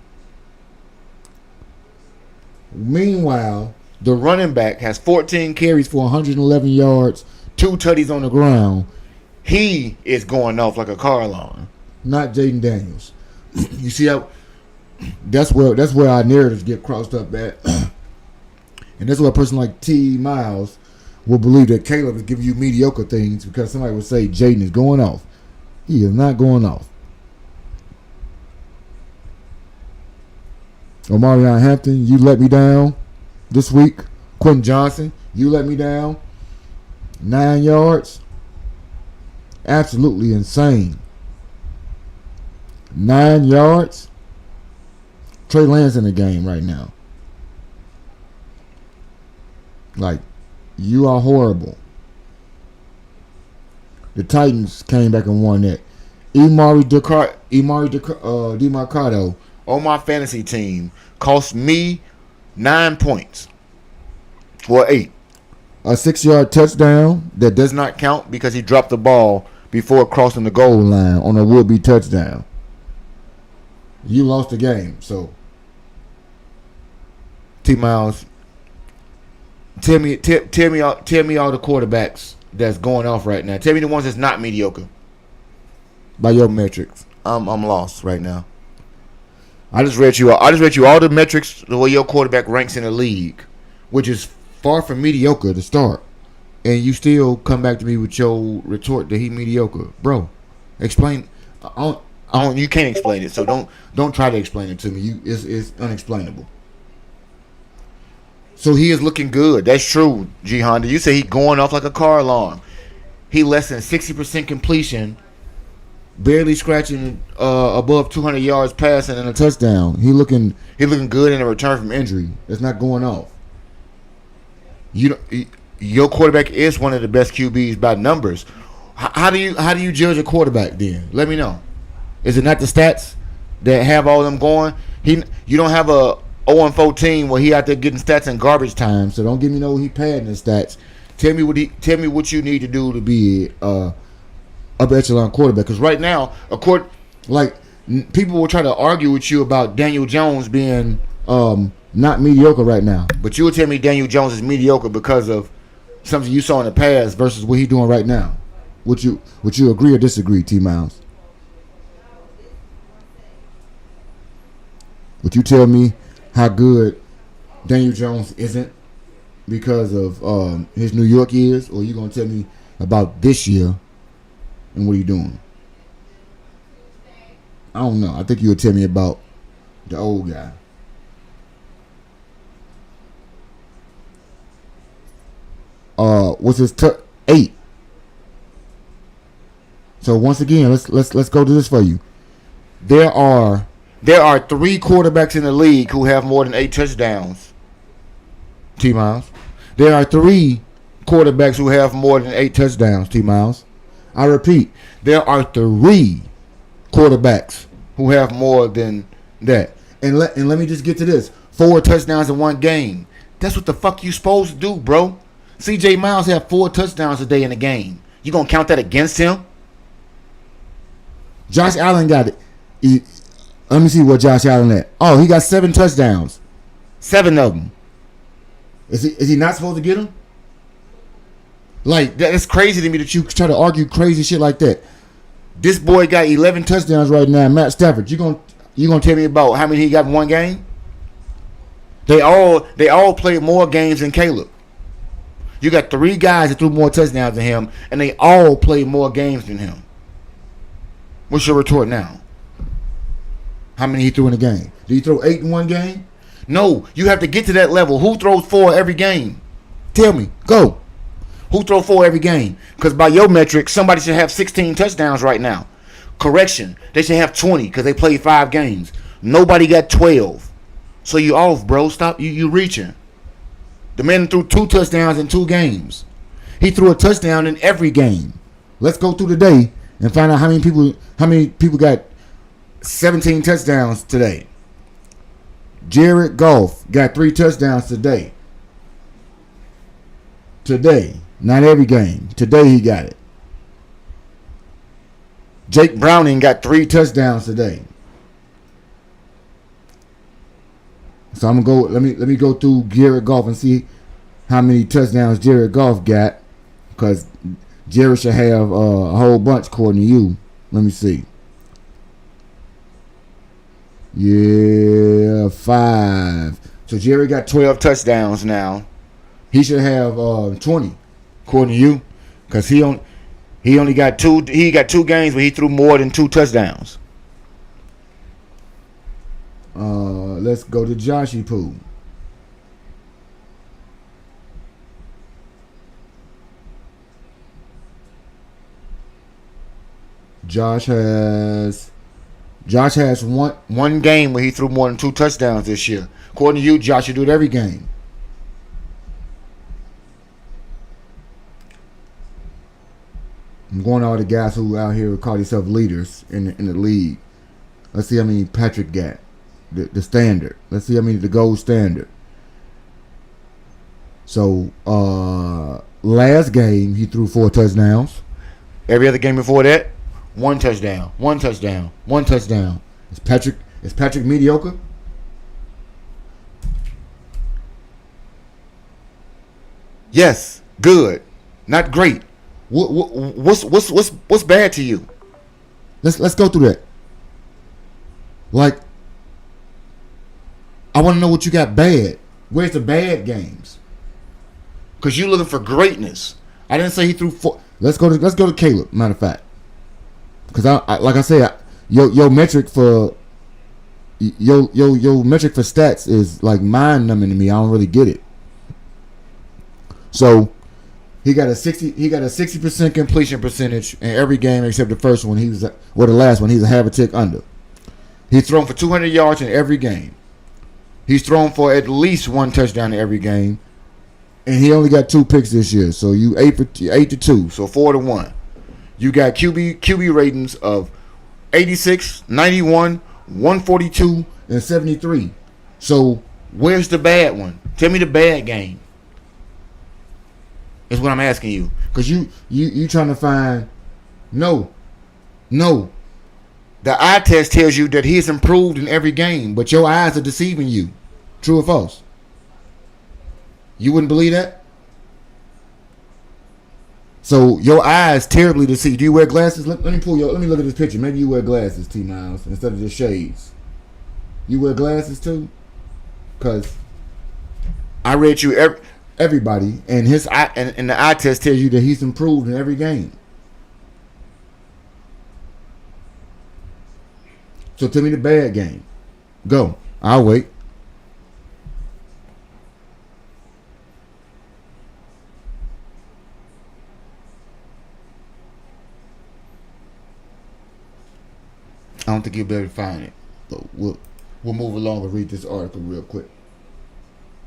Meanwhile, the running back has 14 carries for 111 yards, 2 tutties on the ground. He is going off like a car alarm. Not Jaden Daniels. You see how that's where our narratives get crossed up at. And that's why a person like T. Miles will believe that Caleb is giving you mediocre things because somebody would say Jaden is going off. He is not going off. Omarion Hampton, you let me down this week. Quentin Johnson, you let me down. 9 yards. Absolutely insane. 9 yards. Trey Lance in the game right now. Like, you are horrible. The Titans came back and won that. DeMarcado on my fantasy team cost me 9 points. Or 8. A 6-yard touchdown That does not count because he dropped the ball before crossing the goal line on a would-be touchdown. You lost the game, so T Miles, tell me all the quarterbacks that's going off right now. Tell me the ones that's not mediocre. By your metrics, I'm lost right now. I just read you all the metrics the way your quarterback ranks in the league, which is far from mediocre to start, and you still come back to me with your retort that he mediocre, bro. Explain. You can't explain it, so don't try to explain it to me. It's unexplainable. So he is looking good. That's true, G Honda. You say he going off like a car alarm. He less than 60% completion, barely scratching above 200 yards passing and a touchdown. He looking good in a return from injury. That's not going off. Your quarterback is one of the best QBs by numbers. How do you judge a quarterback then? Let me know. Is it not the stats that have all them going? You don't have a 0-14 where he out there getting stats in garbage time. So don't give me no he padding his stats. Tell me what you need to do to be upper echelon quarterback. Because right now, people will try to argue with you about Daniel Jones being not mediocre right now. But you will tell me Daniel Jones is mediocre because of something you saw in the past versus what he's doing right now. Would you agree or disagree, T Miles? Would you tell me how good Daniel Jones isn't because of his New York years, or are you gonna tell me about this year and what are you doing? I don't know. I think you would tell me about the old guy. What's his 8? So once again, let's go to this for you. There are 3 quarterbacks in the league who have more than 8 touchdowns. T Miles. There are 3 quarterbacks who have more than 8 touchdowns. T Miles. I repeat, there are 3 quarterbacks who have more than that. And let me just get to this: 4 touchdowns in one game. That's what the fuck you supposed to do, bro. C.J. Miles had 4 touchdowns a day in a game. You gonna count that against him? Josh Allen got it. Let me see what Josh Allen had. Oh, he got 7 touchdowns. 7 of them. Is he not supposed to get them? Like, that's crazy to me that you try to argue crazy shit like that. This boy got 11 touchdowns right now. Matt Stafford, you gonna tell me about how many he got in one game? They all played more games than Caleb. You got 3 guys that threw more touchdowns than him, and they all played more games than him. What's your retort now? How many he threw in a game? Did he throw 8 in one game? No, you have to get to that level. Who throws 4 every game? Tell me. Go. Who throws 4 every game? Because by your metric, somebody should have 16 touchdowns right now. Correction. They should have 20 because they played 5 games. Nobody got 12. So you off, bro. Stop. You reaching. The man threw 2 touchdowns in 2 games. He threw a touchdown in every game. Let's go through the day and find out how many people got 17 touchdowns today. Jared Goff got 3 touchdowns today. Today. Not every game. Today he got it. Jake Browning got 3 touchdowns today. So I'm gonna go. Let me go through Jared Goff and see how many touchdowns Jared Goff got, because Jared should have a whole bunch according to you. Let me see. Yeah, 5. So Jared got 12 touchdowns now. He should have 20 according to you, because he only got 2. He got 2 games where he threw more than 2 touchdowns. Let's go to Joshy Poo. Josh has Josh has one game where he threw more than 2 touchdowns this year. According to you, Josh should do it every game. I'm going to all the guys who out here call themselves leaders in the league. Let's see how many Patrick got. The standard. Let's see how many the gold standard. So last game he threw 4 touchdowns. Every other game before that, 1 touchdown, 1 touchdown, 1 touchdown. Is Patrick mediocre? Yes, good, not great. What's bad to you? Let's go through that. Like, I want to know what you got bad. Where's the bad games? Because you looking for greatness. I didn't say he threw 4. Let's go to Caleb. Matter of fact, because I like I said, your metric for your metric for stats is like mind numbing to me. I don't really get it. So he got a 60% completion percentage in every game except the first one. The last one. He's a half a tick under. He's thrown for 200 yards in every game. He's thrown for at least 1 touchdown in every game. And he only got 2 picks this year. So you 8-2. So 4-1. You got QB ratings of 86, 91, 142, and 73. So where's the bad one? Tell me the bad game. Is what I'm asking you. Because you trying to find no. The eye test tells you that he's improved in every game, but your eyes are deceiving you. True or false? You wouldn't believe that? So your eyes terribly deceive. Do you wear glasses? Let me look at this picture. Maybe you wear glasses, T Miles, instead of just shades. You wear glasses too? Cause I read you everybody, and his eye and the eye test tells you that he's improved in every game. So tell me the bad game. Go. I'll wait. I don't think you'll be able to find it, but we'll move along and read this article real quick.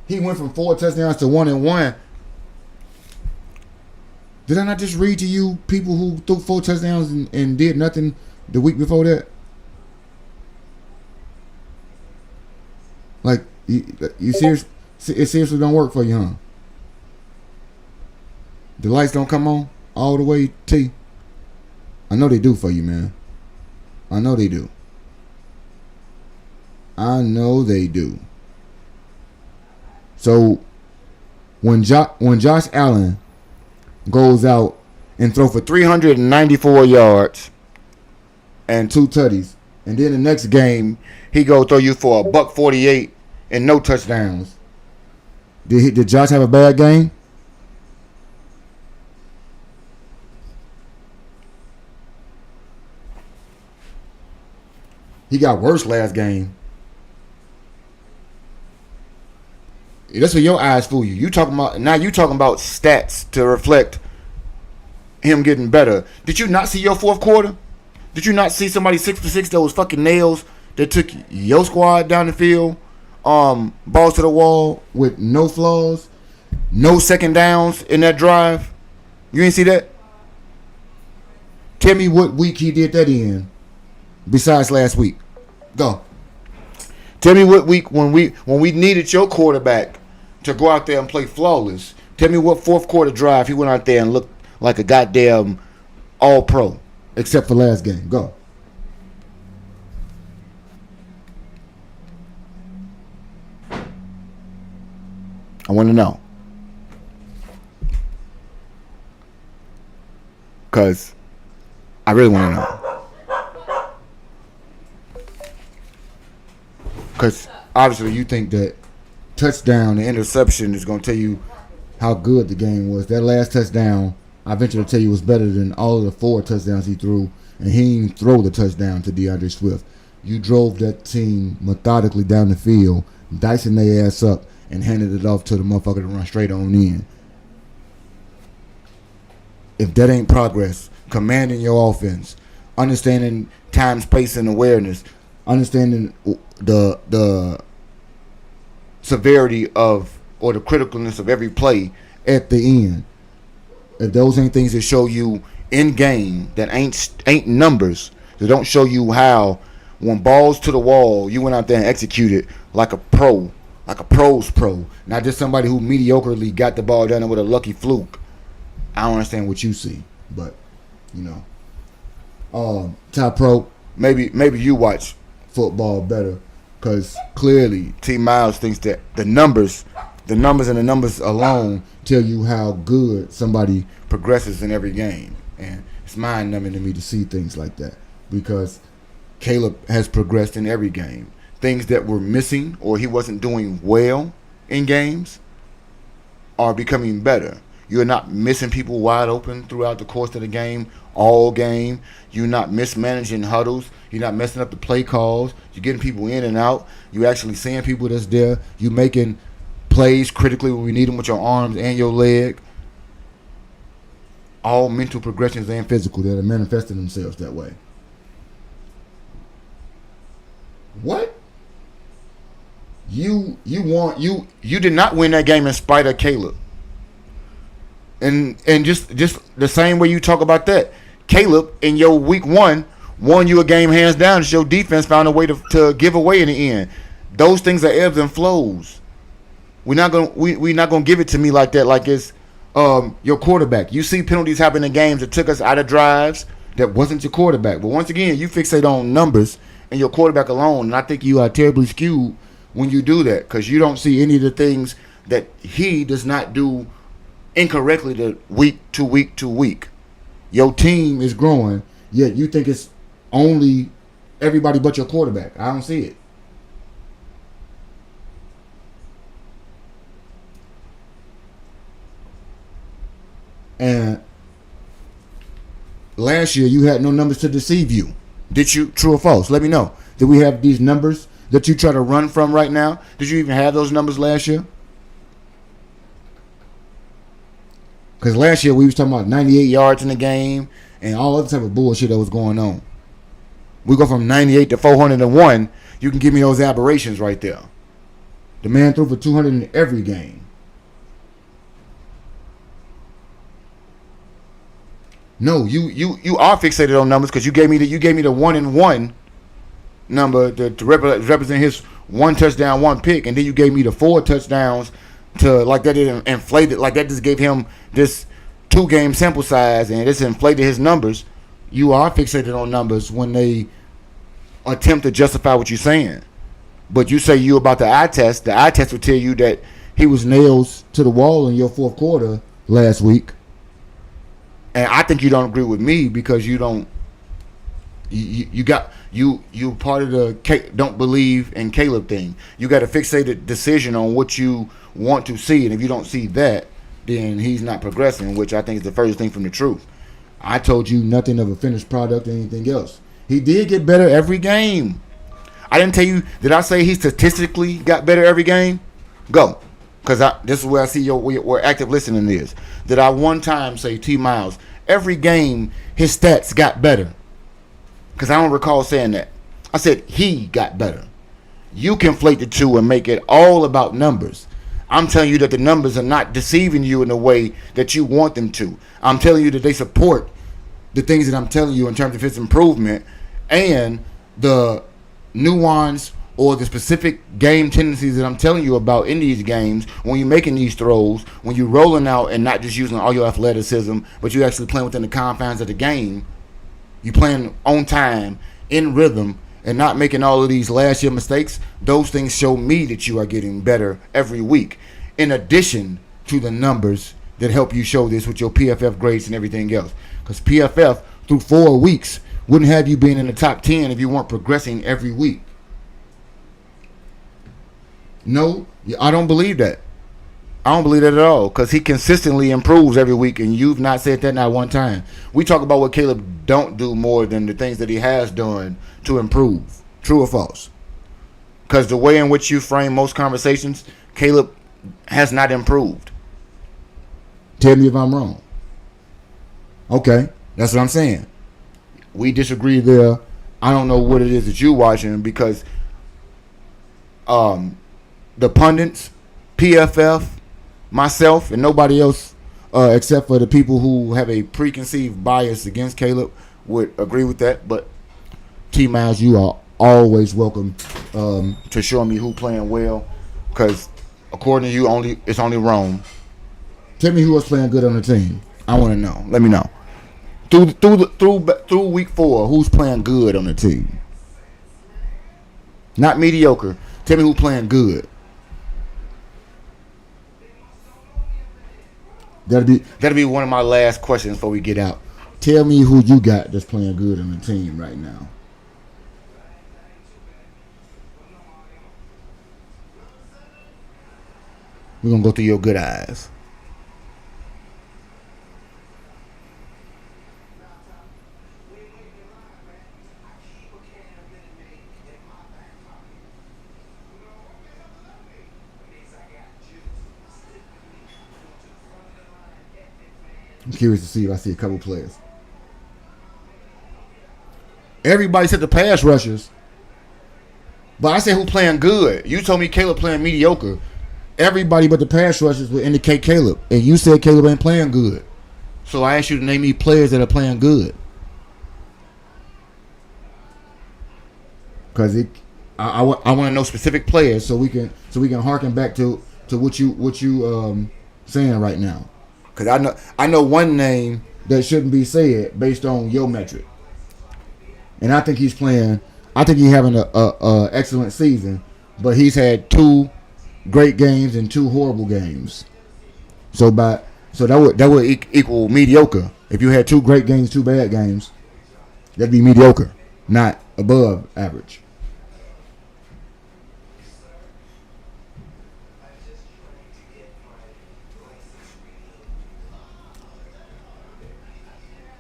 He went from 4 touchdowns to 1-1. Did I not just read to you people who threw 4 touchdowns and did nothing the week before that? Like, you serious? It seriously don't work for you, huh? The lights don't come on all the way, T. I know they do for you, man. I know they do. So when Josh Allen goes out and throw for 394 yards and 2 tutties, and then the next game he go throw you for $148 and no touchdowns, did Josh have a bad game? He got worse last game. That's what your eyes fool you. You talking about stats to reflect him getting better. Did you not see your fourth quarter? Did you not see somebody 6-for-6 those fucking nails that took your squad down the field, balls to the wall with no flaws, no second downs in that drive? You ain't see that? Tell me what week he did that in. Besides last week. Go. Tell me what week when we needed your quarterback to go out there and play flawless. Tell me what fourth quarter drive he went out there and looked like a goddamn all-pro. Except for last game. Go. I want to know. Because I really want to know. Because obviously you think that touchdown and interception is going to tell you how good the game was. That last touchdown, I venture to tell you, was better than all of the 4 touchdowns he threw. And he didn't throw the touchdown to DeAndre Swift. You drove that team methodically down the field, dicing their ass up, and handed it off to the motherfucker to run straight on in. If that ain't progress, commanding your offense, understanding time, space, and awareness, understanding the severity of or the criticalness of every play at the end. If those ain't things that show you in game, that ain't numbers, that don't show you how when balls to the wall, you went out there and executed like a pro, like a pro's pro, not just somebody who mediocrely got the ball down there with a lucky fluke. I don't understand what you see, but Top Pro, maybe you watch football better, because clearly T. Miles thinks that the numbers and the numbers alone tell you how good somebody progresses in every game, and it's mind-numbing to me to see things like that, because Caleb has progressed in every game. Things that were missing or he wasn't doing well in games are becoming better. You're not missing people wide open throughout the course of the game, all game. You're not mismanaging huddles. You're not messing up the play calls. You're getting people in and out. You're actually seeing people that's there. You're making plays critically when we need them with your arms and your leg. All mental progressions and physical that are manifesting themselves that way. What? You did not win that game in spite of Caleb. And just the same way you talk about that, Caleb in your week 1 won you a game hands down. Your defense found a way to give away in the end. Those things are ebbs and flows. We're not gonna give it to me like that. Like it's your quarterback. You see penalties happen in games that took us out of drives that wasn't your quarterback. But once again, you fixate on numbers and your quarterback alone, and I think you are terribly skewed when you do that, because you don't see any of the things that he does not do incorrectly to week to week to week. Your team is growing, yet you think it's only everybody but your quarterback. I don't see it. And last year you had no numbers to deceive you. Did you? True or false? Let me know. Did we have these numbers that you try to run from right now? Did you even have those numbers last year? Because last year we was talking about 98 yards in the game and all other type of bullshit that was going on. We go from 98 to 401. You can give me those aberrations right there. The man threw for 200 in every game. No, you are fixated on numbers, because you gave me the 1-and-1 number to represent his 1 touchdown, 1 pick, and then you gave me the 4 touchdowns to like that. It inflated, like that just gave him this 2-game sample size, and this inflated his numbers. You are fixated on numbers when they attempt to justify what you're saying. But you say you about the eye test. The eye test will tell you that he was nails to the wall in your fourth quarter last week. And I think you don't agree with me, because you don't. You part of the don't believe in Caleb thing. You got a fixated decision on what you want to see, and if you don't see that, then he's not progressing, which I think is the furthest thing from the truth. I told you nothing of a finished product or anything else. He did get better every game. I didn't tell you. Did I say he statistically got better every game? Go. Because this is where I see where active listening is. Did I one time say T. Miles, every game his stats got better? Because I don't recall saying that. I said he got better. You conflate the two and make it all about numbers. I'm telling you that the numbers are not deceiving you in the way that you want them to. I'm telling you that they support the things that I'm telling you in terms of his improvement, and the nuance or the specific game tendencies that I'm telling you about in these games, when you're making these throws, when you're rolling out and not just using all your athleticism, but you're actually playing within the confines of the game. You're playing on time, in rhythm, and not making all of these last year mistakes. Those things show me that you are getting better every week, in addition to the numbers that help you show this with your PFF grades and everything else. Because PFF, through 4 weeks, wouldn't have you being in the top 10 if you weren't progressing every week. No, I don't believe that. I don't believe that at all, because he consistently improves every week, and you've not said that not one time. We talk about what Caleb don't do more than the things that he has done to improve. True or false? Because the way in which you frame most conversations, Caleb has not improved. Tell me if I'm wrong. Okay, that's what I'm saying. We disagree there, I don't know what it is that you watching because the pundits, PFF, myself, and nobody else except for the people who have a preconceived bias against Caleb would agree with that. But T Miles, you are always welcome to show me who playing well, because according to you, it's only Rome. Tell me who was playing good on the team. I want to know. Let me know. Through week 4, who's playing good on the team? Not mediocre. Tell me who's playing good. That'll be one of my last questions before we get out. Tell me who you got that's playing good on the team right now. We're gonna go through your good eyes. I'm curious to see if I see a couple players. Everybody said the pass rushers, but I said who playing good. You told me Caleb playing mediocre. Everybody but the pass rushers would indicate Caleb, and you said Caleb ain't playing good. So I asked you to name me players that are playing good. Because I want to know specific players so we can harken back to what you saying right now. Because I know one name that shouldn't be said based on your metric, and I think he's playing. I think he's having a excellent season, but he's had 2 great games and 2 horrible games. So that would equal mediocre. If you had 2 great games, 2 bad games, that'd be mediocre, not above average.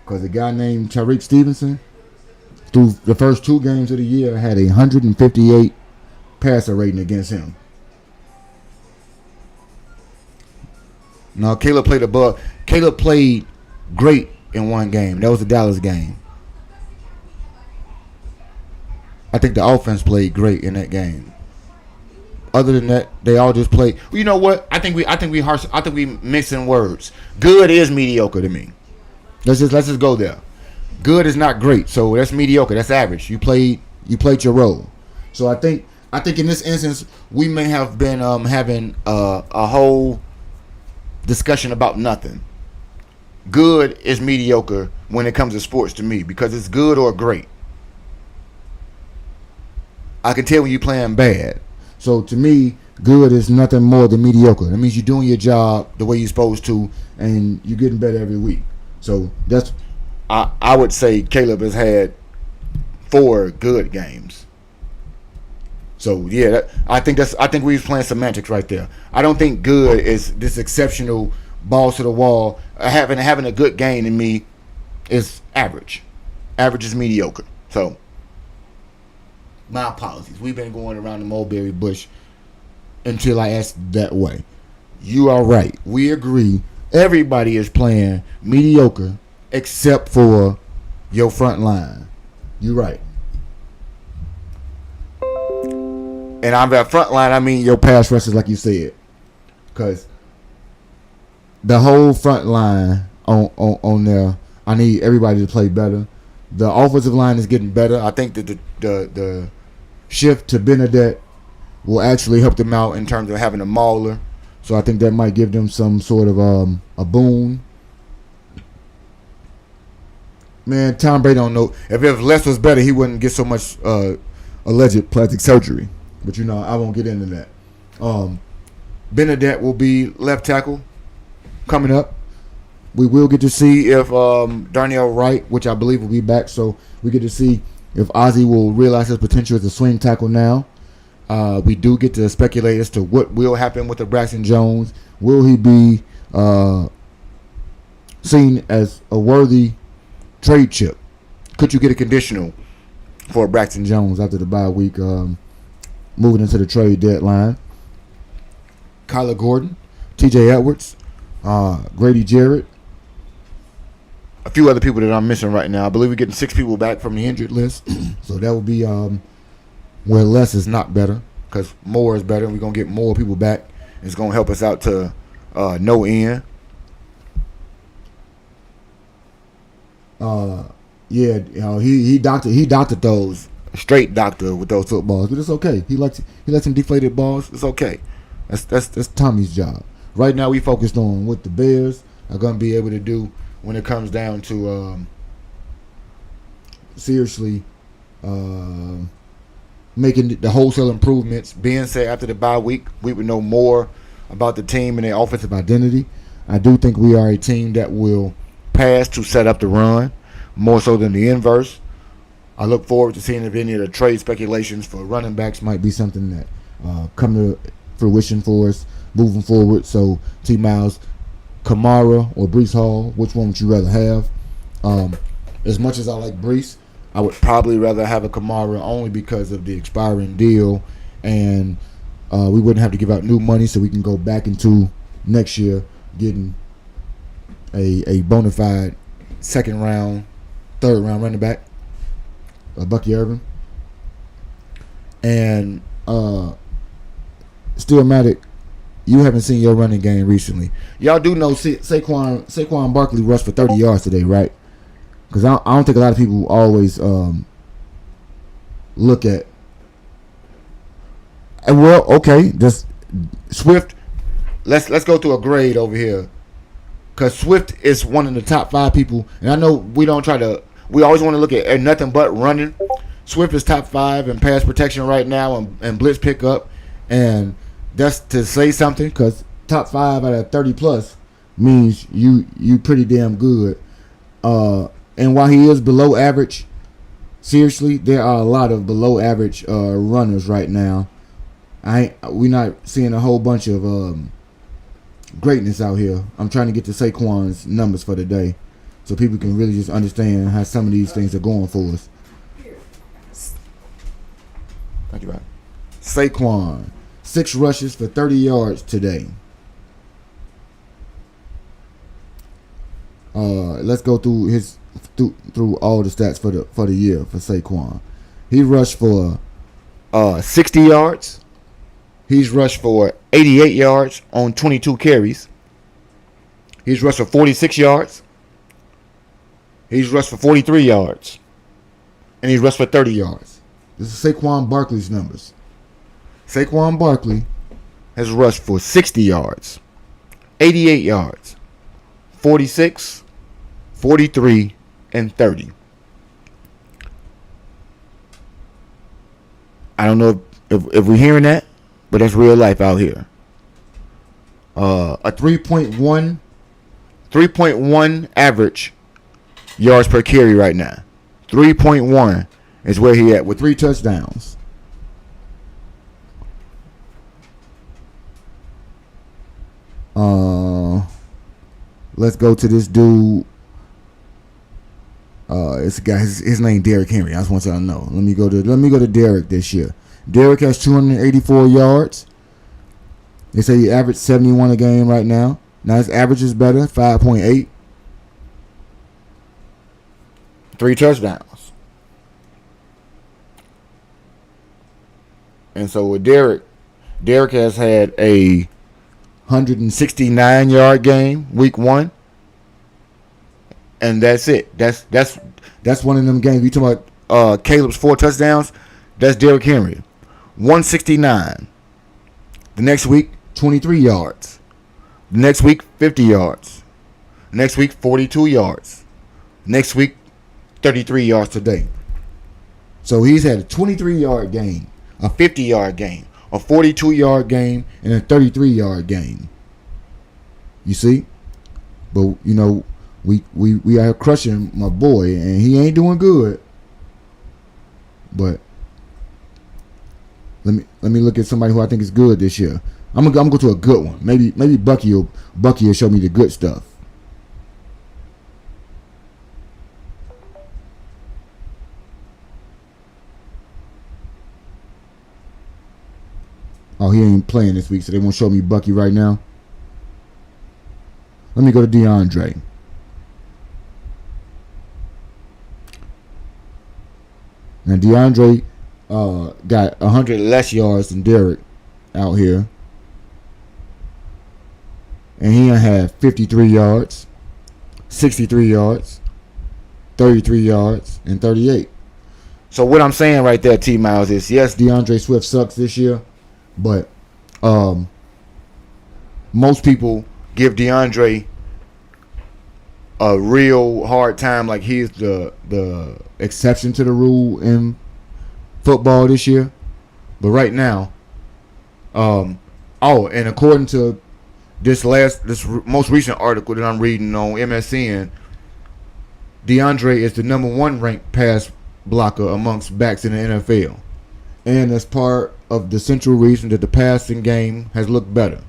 Because a guy named Tariq Stevenson, through the first 2 games of the year, had a 158 passer rating against him. No, Caleb played above. Caleb played great in one game. That was the Dallas game. I think the offense played great in that game. Other than that, they all just played. Well, you know what? I think we mixing words. Good is mediocre to me. Let's just go there. Good is not great, so that's mediocre. That's average. You played your role. So I think in this instance we may have been having a whole discussion about nothing. Good is mediocre when it comes to sports to me because it's good or great. I can tell when you're playing bad. So to me, good is nothing more than mediocre. That means you're doing your job the way you're supposed to, and you're getting better every week. So that's I would say Caleb has had 4 good games. So yeah, I think we was playing semantics right there. I don't think good is this exceptional balls to the wall. Having a good game in me is average. Average is mediocre. So my apologies. We've been going around the mulberry bush until I asked that way. You are right. We agree. Everybody is playing mediocre except for your front line. You're right. And I'm that front line, I mean your pass rushers, like you said. Because the whole front line on there, I need everybody to play better. The offensive line is getting better. I think that the shift to Benedette will actually help them out in terms of having a mauler. So I think that might give them some sort of a boon. Man, Tom Brady don't know. If Les was better, he wouldn't get so much alleged plastic surgery. But I won't get into that. Benedette will be left tackle coming up. We will get to see if Darnell Wright, which I believe will be back, so we get to see if Ozzie will realize his potential as a swing tackle now. We do get to speculate as to what will happen with the Braxton Jones. Will he be seen as a worthy trade chip? Could you get a conditional for Braxton Jones after the bye week, moving into the trade deadline? Kyler Gordon, TJ Edwards, Grady Jarrett, a few other people that I'm missing right now. I believe we're getting 6 people back from the injured list. So that will be where less is not better, because more is better. We're going to get more people back. It's going to help us out to no end. Yeah, he doctored those, straight doctor with those footballs, but it's okay. He lets him deflated balls. It's okay. That's Tommy's job. Right now, we focused on what the Bears are going to be able to do when it comes down to seriously making the wholesale improvements. Being said, after the bye week, we would know more about the team and their offensive identity. I do think we are a team that will pass to set up the run, more so than the inverse. I look forward to seeing if any of the trade speculations for running backs might be something that come to fruition for us moving forward. So, T. Miles, Kamara or Breece Hall, which one would you rather have? As much as I like Breece, I would probably rather have a Kamara only because of the expiring deal, and we wouldn't have to give out new money, so we can go back into next year getting a bona fide second round, third round running back, Bucky Irvin. And Stillmatic, you haven't seen your running game recently. Y'all do know Saquon Barkley rushed for 30 yards today, right? Because I don't think a lot of people always look at. And well, okay, just Swift. Let's go through a grade over here, because Swift is one of the top 5 people, and I know we always want to look at nothing but running. Swift is top 5 in pass protection right now and blitz pickup, and that's to say something, because top 5 out of 30 plus means you pretty damn good. And while he is below average, seriously, there are a lot of below average runners right now. We're not seeing a whole bunch of greatness out here. I'm trying to get to Saquon's numbers for the day, so people can really just understand how some of these things are going for us. Thank you, man. Saquon, 6 rushes for 30 yards today. Let's go through through all the stats for the year for Saquon. He rushed for 60 yards. He's rushed for 88 yards on 22 carries. He's rushed for 46 yards. He's rushed for 43 yards. And he's rushed for 30 yards. This is Saquon Barkley's numbers. Saquon Barkley has rushed for 60 yards, 88 yards, 46, 43, and 30. I don't know if we're hearing that, but that's real life out here. A 3.1 average yards per carry right now. 3.1 is where he at with 3 touchdowns. Let's go to this dude. It's a guy. His name Derrick Henry. I just want y'all to know. Let me go to Derrick this year. Derrick has 284 yards. They say he averaged 71 a game right now. Now his average is better, 5.8. 3 touchdowns. And so with Derrick has had a 169-yard game week 1. And that's it. That's one of them games. We talking about Caleb's 4 touchdowns. That's Derrick Henry. 169. The next week, 23 yards. The next week, 50 yards. Next week, 42 yards. Next week, 33 yards today. So he's had a 23-yard game, a 50-yard game, a 42-yard game, and a 33-yard game. You see? But, you know, we are crushing my boy, and he ain't doing good. But let me look at somebody who I think is good this year. I'm gonna go to a good one. Maybe Bucky will show me the good stuff. Oh, he ain't playing this week, so they won't show me Bucky right now. Let me go to DeAndre. And DeAndre got 100 less yards than Derek out here. And he had 53 yards, 63 yards, 33 yards, and 38. So what I'm saying right there, T Miles, is yes, DeAndre Swift sucks this year, but most people give DeAndre a real hard time, like he's the exception to the rule in football this year. But right now, and according to this most recent article that I'm reading on MSN, DeAndre is the number 1 ranked pass blocker amongst backs in the NFL. And that's part of the central reason that the passing game has looked better.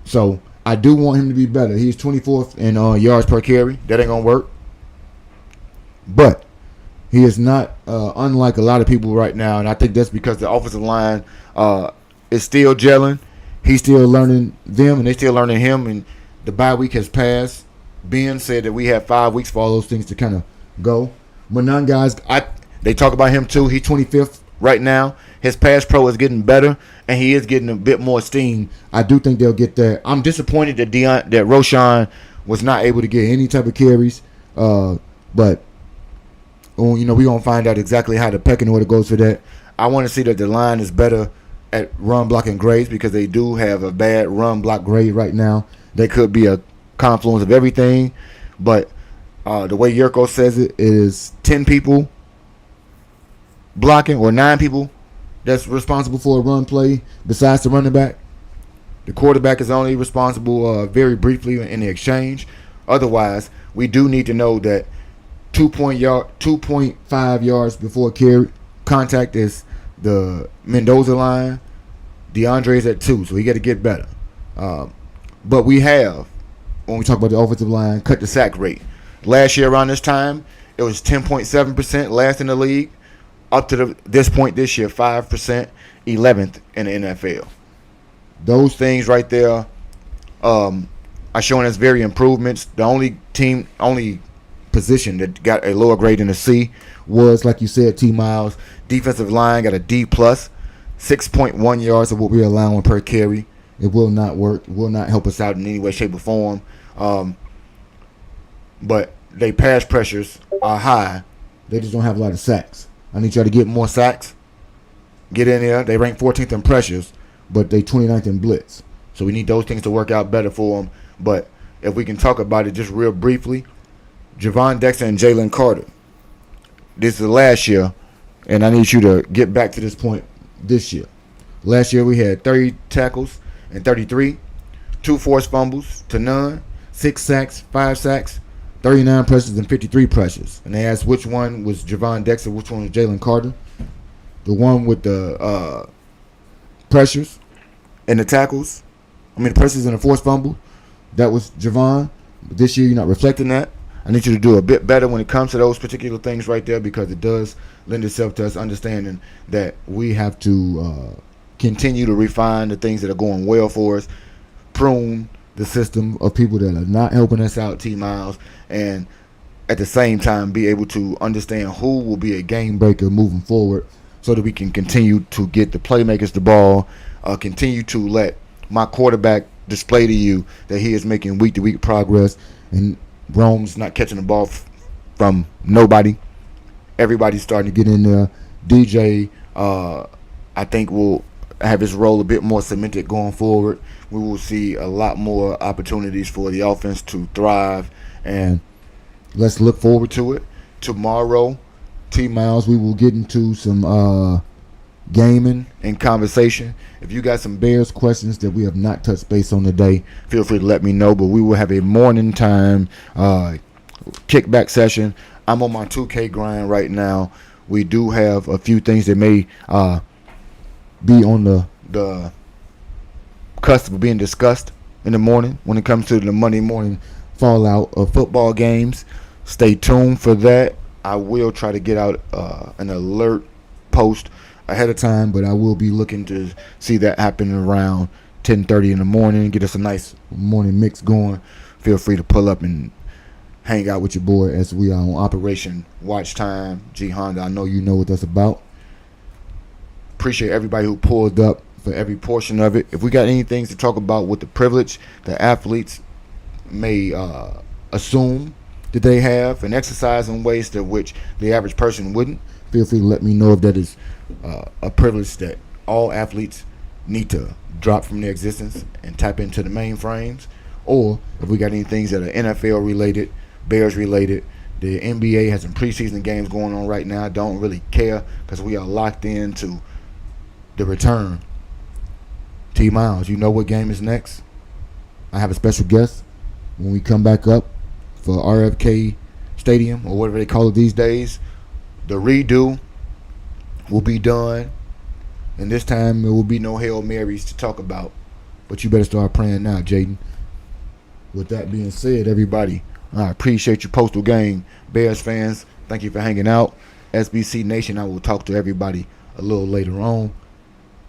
So I do want him to be better. He's 24th in yards per carry. That ain't going to work. But he is not unlike a lot of people right now. And I think that's because the offensive line is still gelling. He's still learning them, and they still learning him. And the bye week has passed. Ben said that we have 5 weeks for all those things to kind of go. But none guys, they talk about him too. He's 25th right now. His pass pro is getting better, and he is getting a bit more steam. I do think they'll get there. I'm disappointed that that Roshan was not able to get any type of carries. But we're going to find out exactly how the pecking order goes for that. I want to see that the line is better at run blocking grades, because they do have a bad run block grade right now. They could be a confluence of everything, but the way Yurko says it is 10 people blocking, or 9 people that's responsible for a run play besides the running back. The quarterback is only responsible very briefly in the exchange. Otherwise, we do need to know that 2.5 yards before carry contact is the Mendoza line. DeAndre is at 2, so he got to get better. But we have, when we talk about the offensive line, cut the sack rate. Last year around this time, it was 10.7%, last in the league. Up to this point this year, 5%, 11th in the NFL. Those things right there are showing us very improvements. The only position that got a lower grade than a C was, like you said, T Miles. Defensive line got a D plus, 6.1 yards of what we're allowing per carry. It will not work. It will not help us out in any way, shape, or form. But they pass pressures are high. They just don't have a lot of sacks. I need y'all to Get more sacks. Get in there. They rank 14th in pressures, but they 29th in blitz. So we need those things to work out better for them. But if we can talk about it just real briefly, Javon Dexter and Jalen Carter. This is the last year, and I need you to get back to this point this year. Last year we had 30 tackles and 33, 2 forced fumbles to none, 6 sacks, 5 sacks, 39 pressures and 53 pressures. And they asked which one was Javon Dexter, which one was Jalen Carter. The one with the pressures and the tackles, the pressures and the forced fumble, that was Javon. But this year you're not reflecting that. I need you to do a bit better when it comes to those particular things right there, because it does lend itself to us understanding that we have to continue to refine the things that are going well for us, prune the system of people that are not helping us out, T Miles, and at the same time be able to understand who will be a game breaker moving forward, so that we can continue to get the playmakers the ball, continue to let my quarterback display to you that he is making week-to-week progress, and Rome's not catching the ball from nobody. Everybody's starting to get in there. DJ, I think, will have his role a bit more cemented going forward. We will see a lot more opportunities for the offense to thrive, and let's look forward to it. Tomorrow, T Miles, we will get into some gaming and conversation. If you got some Bears questions that we have not touched base on today, feel free to let me know. But we will have a morning time kickback session. I'm on my 2K grind right now. We do have a few things that may be on the cusp of being discussed in the morning when it comes to the Monday morning fallout of football games. Stay tuned for that. I will try to get out an alert post ahead of time, but I will be looking to see that happen around 10:30 in the morning. Get us a nice morning mix going. Feel free to pull up and hang out with your boy as we are on Operation Watch Time. G Honda, I know you know what that's about. Appreciate everybody who pulled up for every portion of it. If we got any things to talk about with the privilege that athletes may assume that they have and exercise in ways to which the average person wouldn't, feel free to let me know if that is a privilege that all athletes need to drop from their existence and tap into the mainframes, or if we got any things that are NFL related, Bears related. The NBA has some preseason games going on right now. I don't really care because we are locked into the return. T Miles, you know what game is next? I have a special guest when we come back up for RFK Stadium, or whatever they call it these days. The redo will be done, and this time there will be no Hail Marys to talk about. But you better start praying now, Jaden. With that being said, everybody, I appreciate you, Postal Gang Bears fans. Thank you for hanging out. SBC Nation, I will talk to everybody a little later on.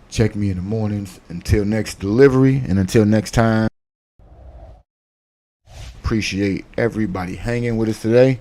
Check me in the mornings. Until next delivery and until next time, appreciate everybody hanging with us today.